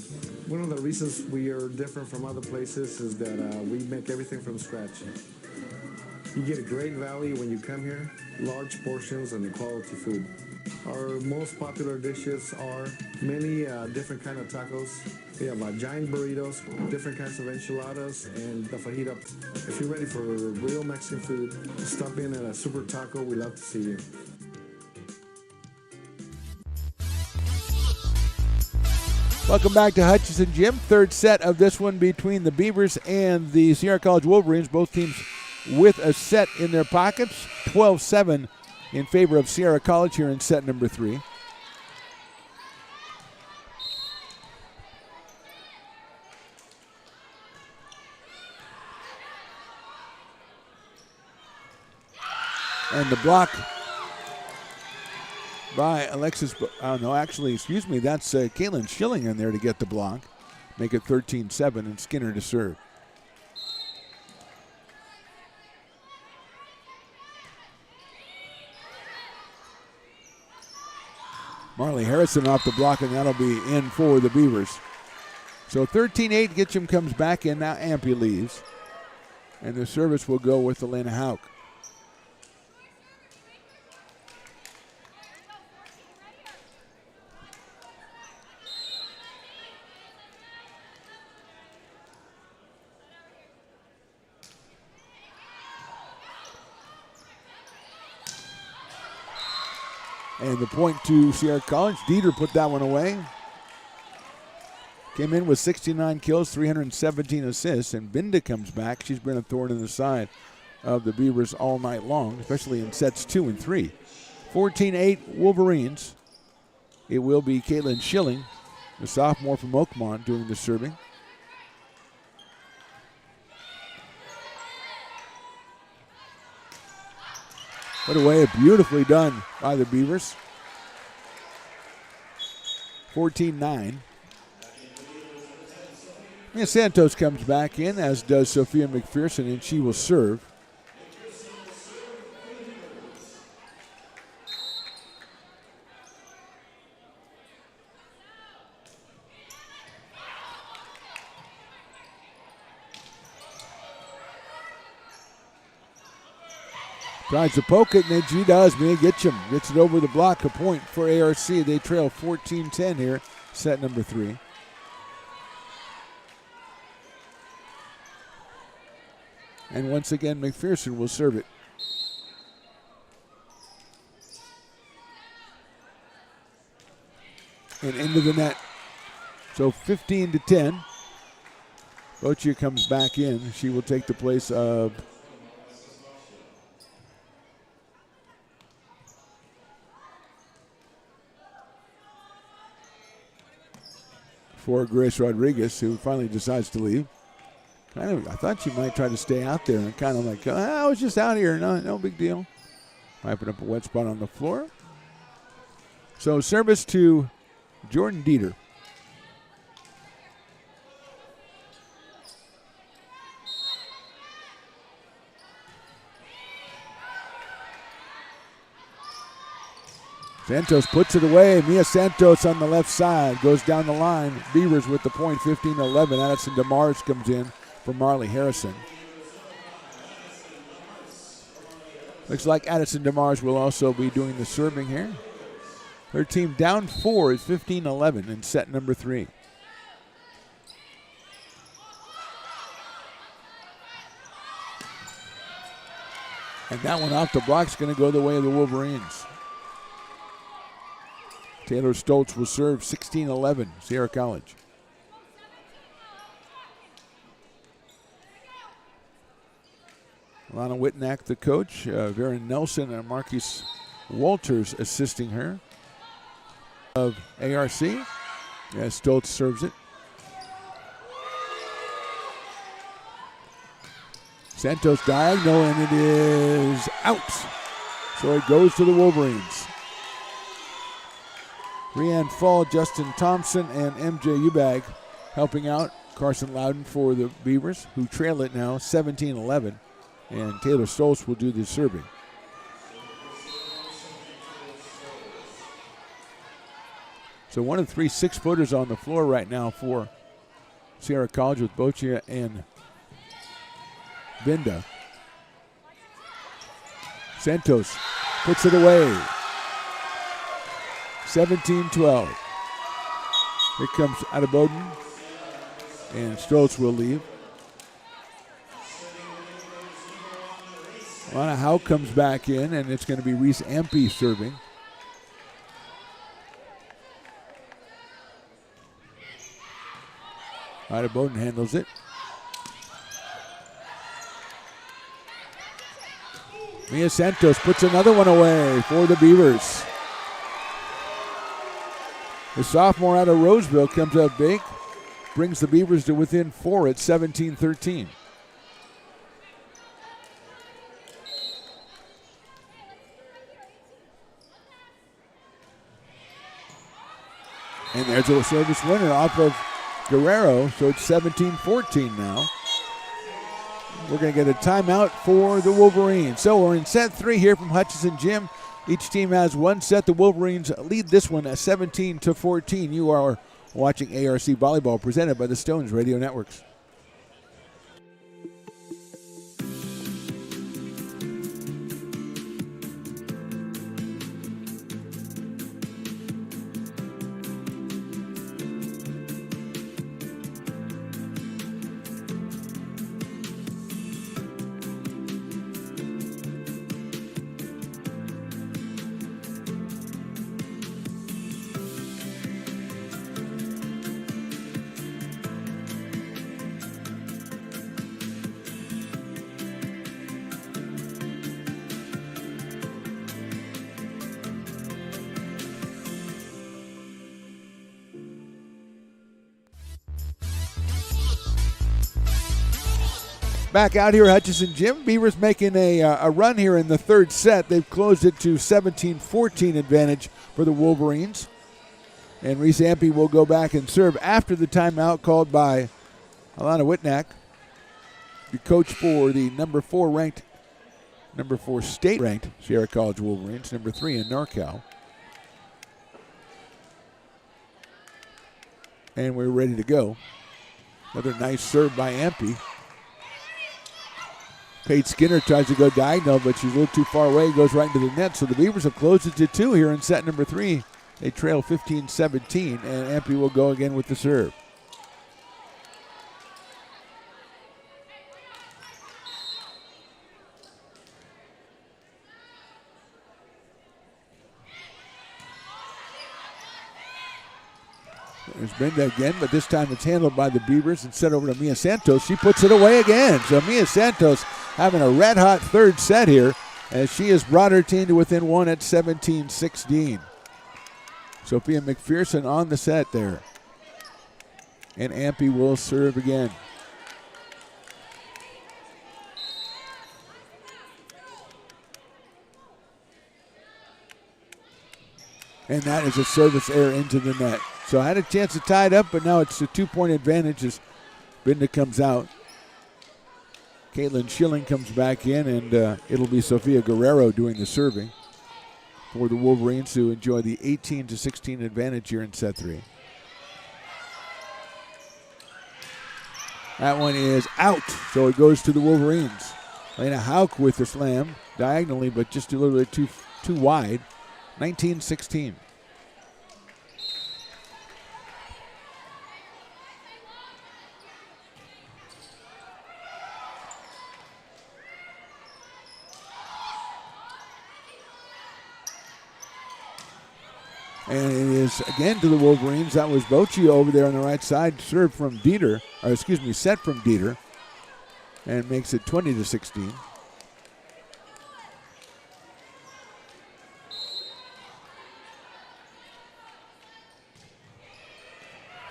J: One of the reasons we are different from other places is that we make everything from scratch. You get a great value when you come here, large portions and quality food. Our most popular dishes are many different kind of tacos. We have giant burritos, different kinds of enchiladas, and the fajita. If you're ready for real Mexican food, stop in at a Super Taco. We'd love to see you.
B: Welcome back to Hutchinson Gym. Third set of this one between the Beavers and the Sierra College Wolverines. Both teams with a set in their pockets. 12-7 in favor of Sierra College here in set number 3. And the block by Alexis, excuse me, that's Kaylin Schilling in there to get the block. Make it 13-7 and Skinner to serve. Marley Harrison off the block, and that'll be in for the Beavers. So 13-8, Gitcham comes back in. Now Ampey leaves. And the service will go with Elena Hauk. And the point to Sierra College. Dieter put that one away. Came in with 69 kills, 317 assists, and Binda comes back. She's been a thorn in the side of the Beavers all night long, especially in sets 2 and 3. 14-8 Wolverines. It will be Caitlin Schilling, the sophomore from Oakmont, doing the serving. Put away, beautifully done by the Beavers. 14-9. Mia Santos comes back in, as does Sophia McPherson, and she will serve. Tries to poke it, and then she does. Mia Gitcham gets it over the block. A point for ARC. They trail 14-10 here, set number 3. And once again, McPherson will serve it. And into the net. So 15-10. Boccia comes back in. She will take the place of for Grace Rodriguez, who finally decides to leave. I thought she might try to stay out there and kind of like, I was just out here, no big deal. Wiping up a wet spot on the floor. So service to Jordan Dieter. Santos puts it away. Mia Santos on the left side goes down the line. Beavers with the point, 15-11. Addison DeMars comes in for Marley Harrison. Looks like Addison DeMars will also be doing the serving here. Her team down 4 is 15-11 in set number 3. And that one off the block is going to go the way of the Wolverines. Taylor Stoltz will serve 16-11, Sierra College. Alana Whitnack, the coach. Vera Nelson and Marcus Walters assisting her. Of ARC. Yes, Stoltz serves it. Santos diagonal, and it is out. So it goes to the Wolverines. Rianne Fall, Justin Thompson, and MJ Ubag helping out. Carson Loudon for the Beavers, who trail it now 17-11. And Taylor Stoltz will do the serving. So one of 3 6-footers on the floor right now for Sierra College with Boccia and Binda. Santos puts it away. 17-12. Here comes Adebaden, and Stoltz will leave. Lana Howe comes back in, and it's going to be Reese Ampey serving. Adebaden handles it. Mia Santos puts another one away for the Beavers. The sophomore out of Roseville comes up big, brings the Beavers to within 4 at 17-13. And there's a service winner off of Guerrero, so it's 17-14 now. We're going to get a timeout for the Wolverines. So we're in set 3 here from Hutchinson Gym. Each team has one set. The Wolverines lead this one at 17-14. You are watching ARC Volleyball presented by the Stones Radio Networks. Back out here at Hutchinson Gym. Beavers making a run here in the third set. They've closed it to 17-14 advantage for the Wolverines. And Reese Ampey will go back and serve after the timeout called by Alana Whitnack, the coach for the number 4 state-ranked Sierra College Wolverines, number 3 in NorCal. And we're ready to go. Another nice serve by Ampey. Paige Skinner tries to go diagonal, but she's a little too far away, goes right into the net. So the Beavers have closed it to 2 here in set number 3. They trail 15-17, and Ampey will go again with the serve. There's Brenda again, but this time it's handled by the Beavers and sent over to Mia Santos. She puts it away again. So Mia Santos having a red-hot third set here as she has brought her team to within one at 17-16. Sophia McPherson on the set there. And Ampey will serve again. And that is a service error into the net. So I had a chance to tie it up, but now it's a 2-point advantage as Binda comes out. Caitlin Schilling comes back in, and it'll be Sofia Guerrero doing the serving for the Wolverines, who enjoy the 18-16 advantage here in set 3. That one is out, so it goes to the Wolverines. Lena Hauk with the slam, diagonally, but just a little bit too wide. 19-16. And it is again to the Wolverines. That was Boccia over there on the right side. Serve from Dieter, set from Dieter. And makes it 20-16.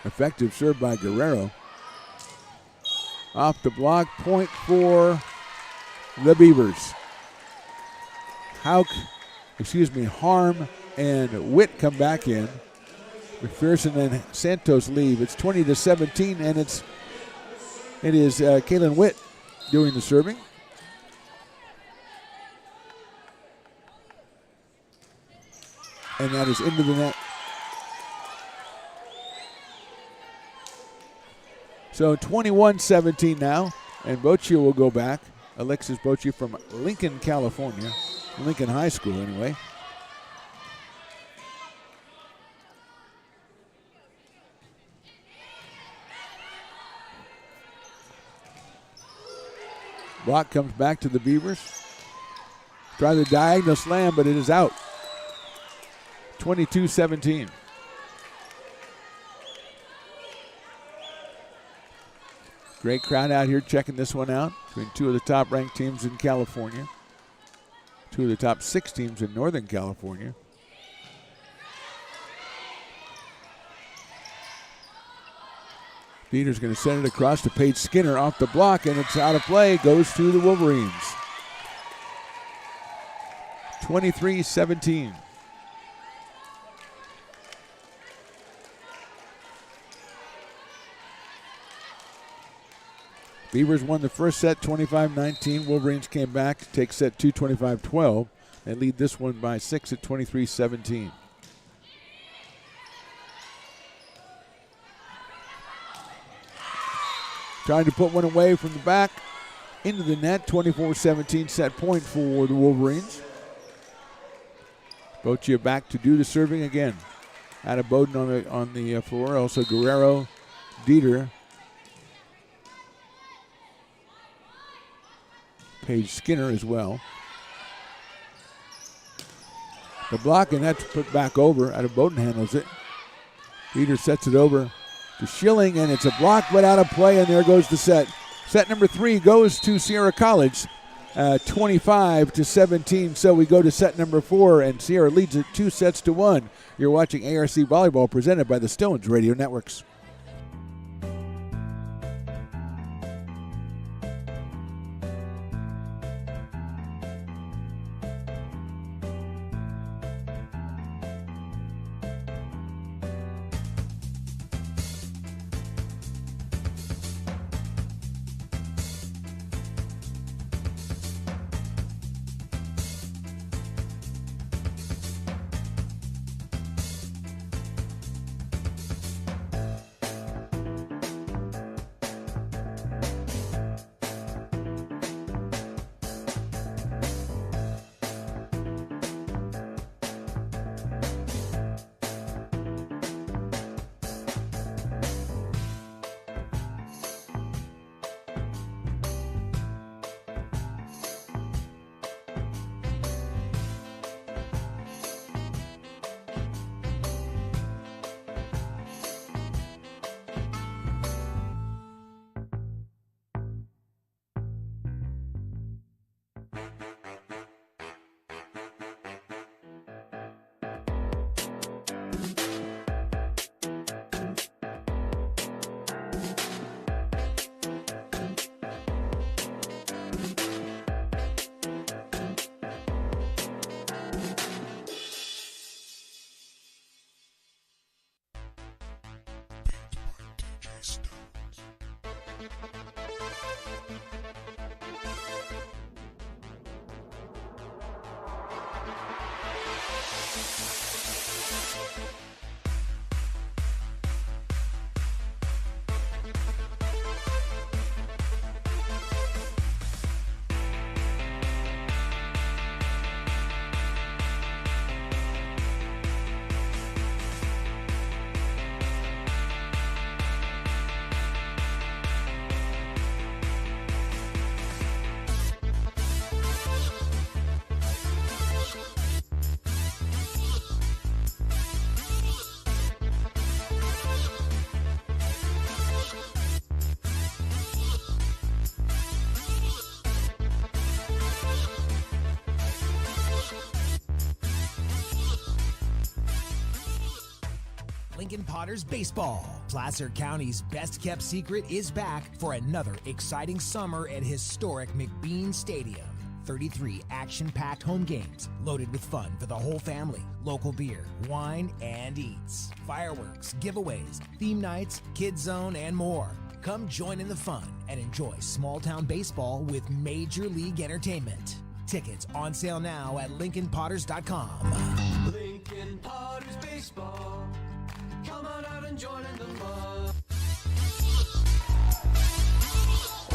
B: Effective serve by Guerrero. Off the block, point for the Beavers. Harm and Witt come back in. McPherson and Santos leave. It's 20-17, and it is Kaylin Witt doing the serving. And that is into the net. So 21-17 now, and Boccia will go back. Alexis Boccia from Lincoln, California. Lincoln High School, anyway. Block comes back to the Beavers. Try the diagonal slam, but it is out. 22-17. Great crowd out here checking this one out between two of the top-ranked teams in California. Two of the top 6 teams in Northern California. Dieter's going to send it across to Paige Skinner off the block, and it's out of play. Goes to the Wolverines. 23-17. Beavers won the first set 25-19. Wolverines came back to take set 2 25-12 and lead this one by 6 at 23-17. Trying to put one away from the back into the net. 24-17 set point for the Wolverines. Boccia back to do the serving again. Ada Bowden on the floor. Also Guerrero, Dieter, Paige Skinner as well. The block, and that's put back over. Ada Bowden handles it. Dieter sets it over to Schilling, and it's a block but out of play, and there goes the set. Set number 3 goes to Sierra College, 25-17. So we go to set number 4, and Sierra leads it 2-1. You're watching ARC Volleyball presented by the Stones Radio Networks.
C: Lincoln Potters Baseball. Placer County's best kept secret is back for another exciting summer at historic McBean Stadium. 33 action-packed home games loaded with fun for the whole family. Local beer, wine, and eats. Fireworks, giveaways, theme nights, kids zone, and more. Come join in the fun and enjoy small-town baseball with Major League Entertainment. Tickets on sale now at LincolnPotters.com.
D: Lincoln Potters Baseball. Come on out and join in the fun.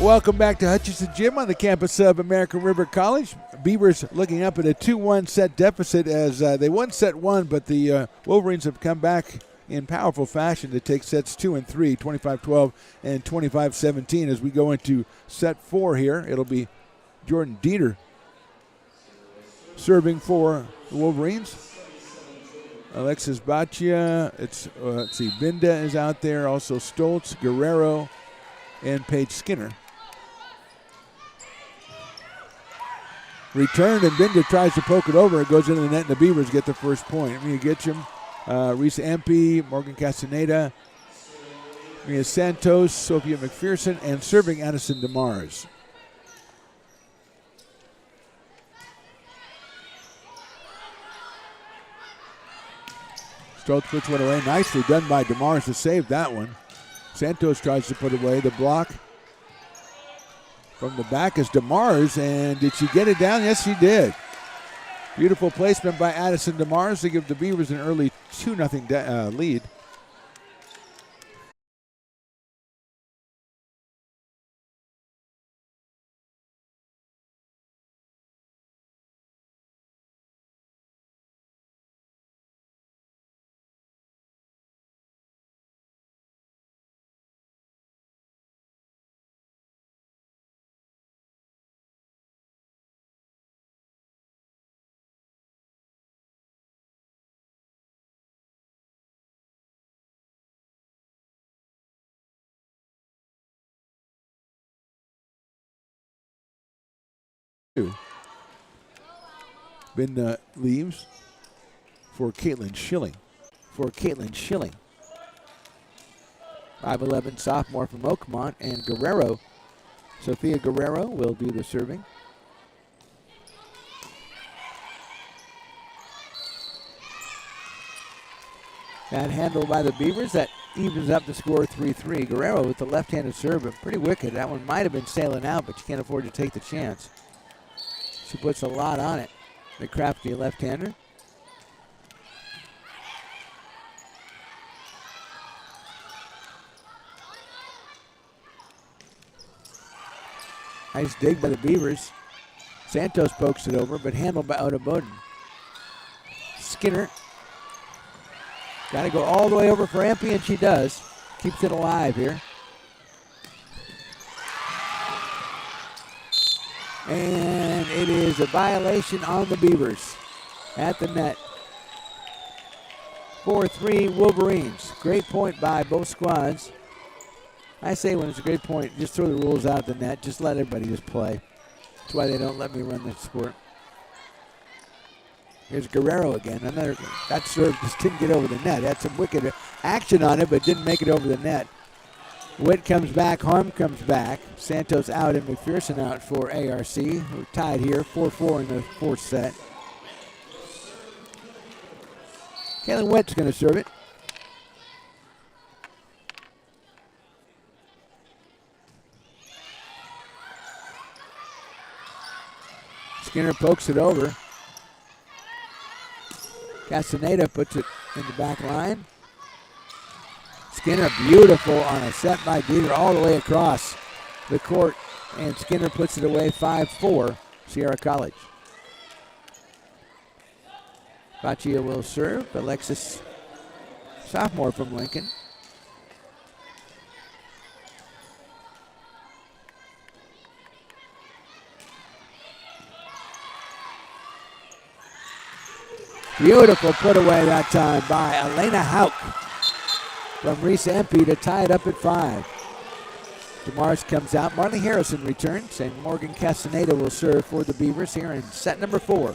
B: Welcome back to Hutchinson Gym on the campus of American River College. Beavers looking up at a 2-1 set deficit as they won set 1, but the Wolverines have come back in powerful fashion to take sets 2 and 3, 25-12 and 25-17 as we go into set 4 here. It'll be Jordan Dieter serving for the Wolverines. Alexis Baccia, let's see, Binda is out there, also Stoltz, Guerrero, and Paige Skinner. Returned, and Binda tries to poke it over. It goes into the net, and the Beavers get the first point. Mia Gitcham, Risa Empey, Morgan Castaneda, Mia Santos, Sophia McPherson, and serving Addison DeMars. Stoltz puts one away. Nicely done by DeMars to save that one. Santos tries to put away the block. From the back is DeMars, and did she get it down? Yes, she did. Beautiful placement by Addison DeMars to give the Beavers an early 2-0 lead. Binda leaves for Caitlin Schilling. 5'11" sophomore from Oakmont, and Guerrero, Sophia Guerrero, will do the serving. That handled by the Beavers, that evens up the score 3-3. Guerrero with the left-handed serve, but pretty wicked. That one might have been sailing out, but you can't afford to take the chance. She puts a lot on it, the crafty left-hander. Nice dig by the Beavers. Santos pokes it over, but handled by Oda Bowden. Skinner. Got to go all the way over for Empey, and she does. Keeps it alive here. And it is a violation on the Beavers at the net. 4-3 Wolverines. Great point by both squads. I say when it's a great point, just throw the rules out the net. Just let everybody just play. That's why they don't let me run the sport. Here's Guerrero again. That serve just didn't get over the net. Had some wicked action on it, but didn't make it over the net. Witt comes back, Harm comes back. Santos out and McPherson out for ARC. We're tied here, 4-4 in the fourth set. Kaylin Witt's going to serve it. Skinner pokes it over. Castaneda puts it in the back line. Skinner beautiful on a set by Dieter all the way across the court, and Skinner puts it away 5-4, Sierra College. Baccia will serve. Alexis, sophomore from Lincoln. Beautiful put away that time by Elena Hauk from Risa Empey to tie it up at 5. DeMars comes out. Marley Harrison returns, and Morgan Castaneda will serve for the Beavers here in set number 4.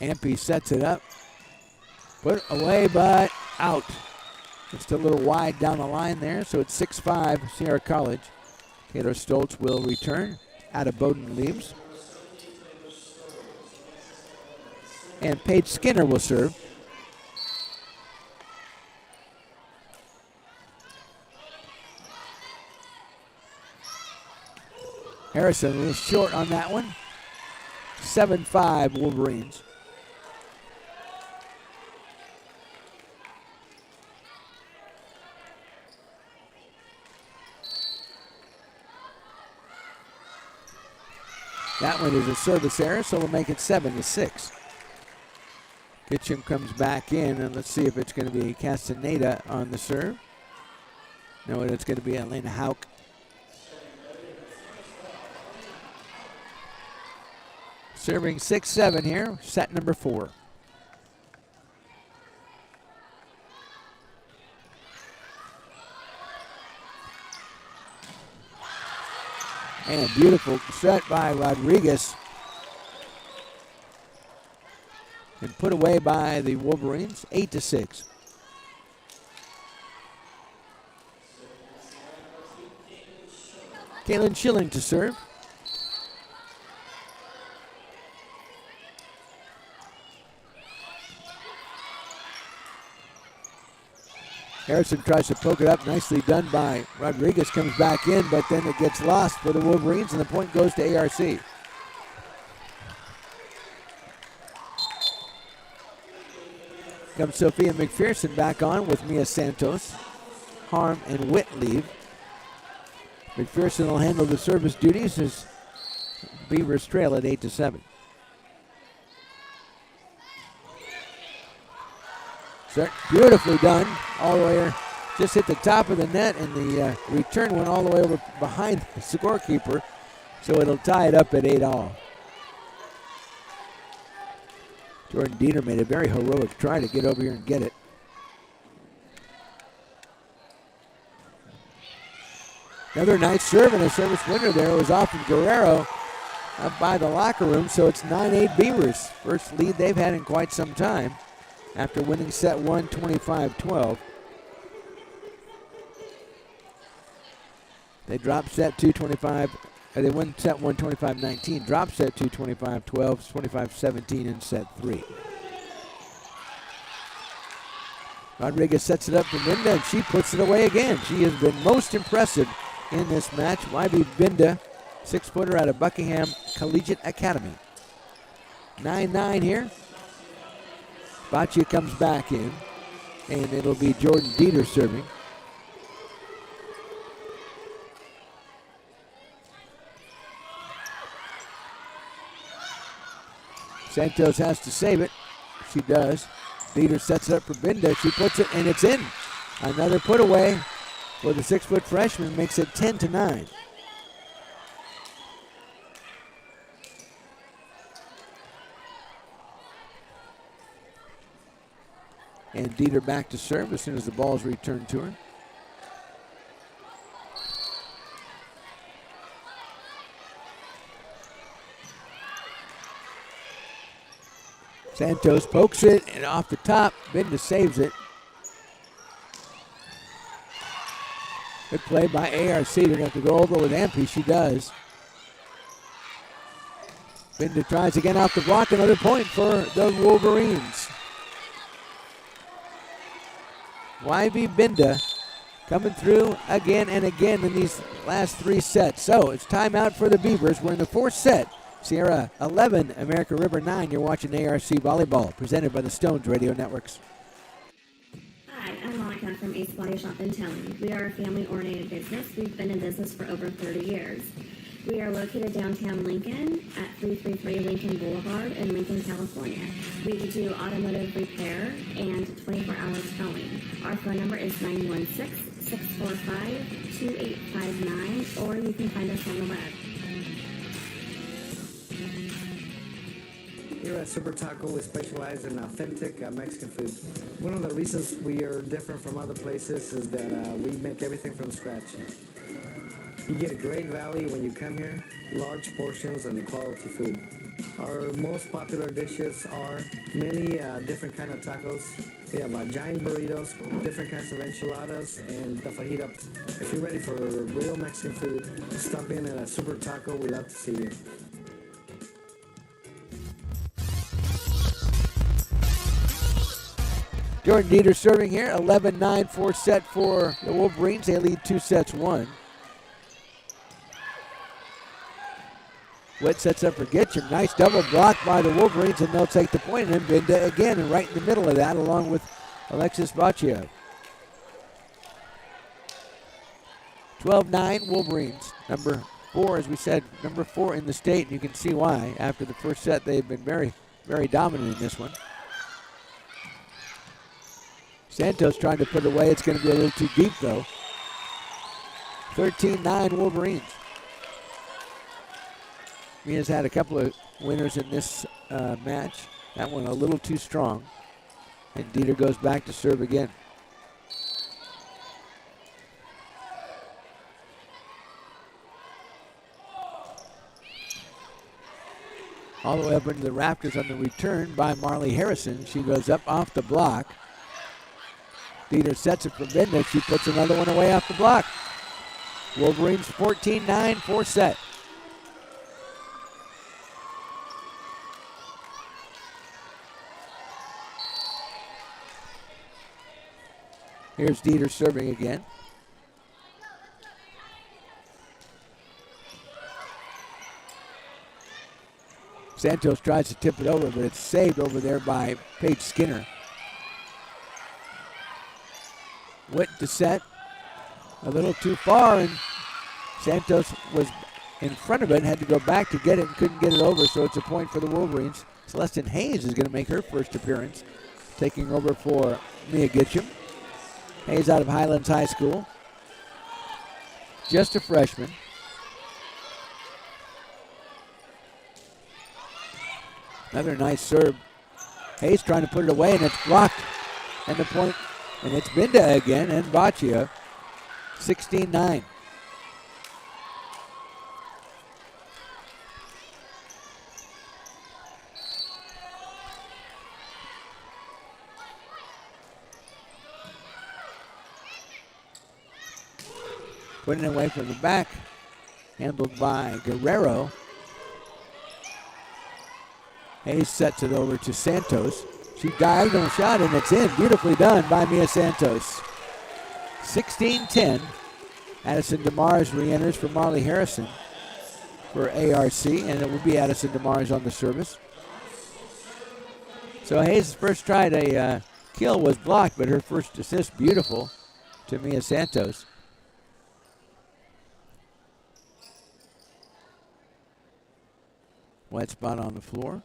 B: Ampey sets it up. Put away, but out. Just a little wide down the line there, so it's 6-5 Sierra College. Taylor Stoltz will return. Ada Bowden leaves. And Paige Skinner will serve. Harrison a little short on that one. 7-5 Wolverines. That one is a service error, so we'll make it 7-6. Kitchen comes back in, and let's see if it's going to be Castaneda on the serve. No, it's going to be Elena Hauk. Serving 6-7 here, set number 4. And a beautiful set by Rodriguez. And put away by the Wolverines, 8-6. Kaylin Schilling to serve. Harrison tries to poke it up, nicely done by Rodriguez, comes back in, but then it gets lost for the Wolverines, and the point goes to ARC. Comes Sophia McPherson back on with Mia Santos. Harm and Witt leave. McPherson will handle the service duties as Beavers trail at 8-7. Beautifully done, all the way, just hit the top of the net, and the return went all the way over behind the scorekeeper, so it'll tie it up at 8-all. Jordan Dieter made a very heroic try to get over here and get it. Another nice serve and a service winner there was off of Guerrero up by the locker room, so it's 9-8 Beavers. First lead they've had in quite some time after winning set 1, 25-12. They dropped set 2, 25. They won set 1, 25-19. Dropped set 2, 25-12, 25-17 in set 3. Rodriguez sets it up for Binda, and she puts it away again. She has been most impressive in this match. YB Binda, 6-footer out of Buckingham Collegiate Academy. 9-9 here. Baccia comes back in, and it'll be Jordan Dieter serving. Santos has to save it. She does. Dieter sets it up for Binda. She puts it, and it's in. Another put away for the 6-foot freshman, makes it 10-9. And Dieter back to serve as soon as the ball is returned to her. Santos pokes it, and off the top, Binda saves it. Good play by ARC. They're going to have to go over with Ampey. She does. Binda tries again off the block. Another point for the Wolverines. YB Binda coming through again and again in these last 3 sets. So it's timeout for the Beavers. We're in the 4th set. Sierra 11, America River 9. You're watching ARC Volleyball, presented by the Stones Radio Networks.
E: Hi, I'm Monica from Ace Body Shop in Telling. We are a family-oriented business. We've been in business for over 30 years. We are located downtown Lincoln at 333 Lincoln Boulevard in Lincoln, California. We do automotive repair and 24-hour towing. Our phone number is 916-645-2859, or you can find us on the web.
J: Here at Super Taco, we specialize in authentic Mexican food. One of the reasons we are different from other places is that we make everything from scratch. You get a great value when you come here, large portions and quality food. Our most popular dishes are many different kind of tacos. We have giant burritos, different kinds of enchiladas, and the fajita. If you're ready for real Mexican food, stop in at a Super Taco. We'd love to see you.
B: Jordan Dieter serving here, 11-9, 4 set for the Wolverines. They lead 2-1. Witt sets up for Gitcham. Nice double block by the Wolverines, and they'll take the point. And then Binda again, and right in the middle of that, along with Alexis Baccia. 12-9 Wolverines. Number 4, as we said, number 4 in the state, and you can see why. After the first set, they've been very, very dominant in this one. Santos trying to put it away. It's going to be a little too deep, though. 13-9 Wolverines. Mia's had a couple of winners in this match. That one a little too strong. And Dieter goes back to serve again. All the way up into the rafters on the return by Marley Harrison. She goes up off the block. Dieter sets it for Binda. She puts another one away off the block. Wolverines 14-9, 4 set. Here's Dieter serving again. Santos tries to tip it over, but it's saved over there by Paige Skinner. Witt to set. A little too far, and Santos was in front of it, had to go back to get it and couldn't get it over, so it's a point for the Wolverines. Celestin Hayes is going to make her first appearance, taking over for Mia Gitcham. Hayes out of Highlands High School. Just a freshman. Another nice serve. Hayes trying to put it away, and it's blocked. And the point, and it's Binda again, and Baccia. 16-9. Putting it away from the back. Handled by Guerrero. Hayes sets it over to Santos. She diagonal shot, and it's in. Beautifully done by Mia Santos. 16-10. Addison DeMars re-enters for Marley Harrison for ARC, and it will be Addison DeMars on the service. So Hayes' first try to kill was blocked, but her first assist beautiful to Mia Santos. Wet spot on the floor.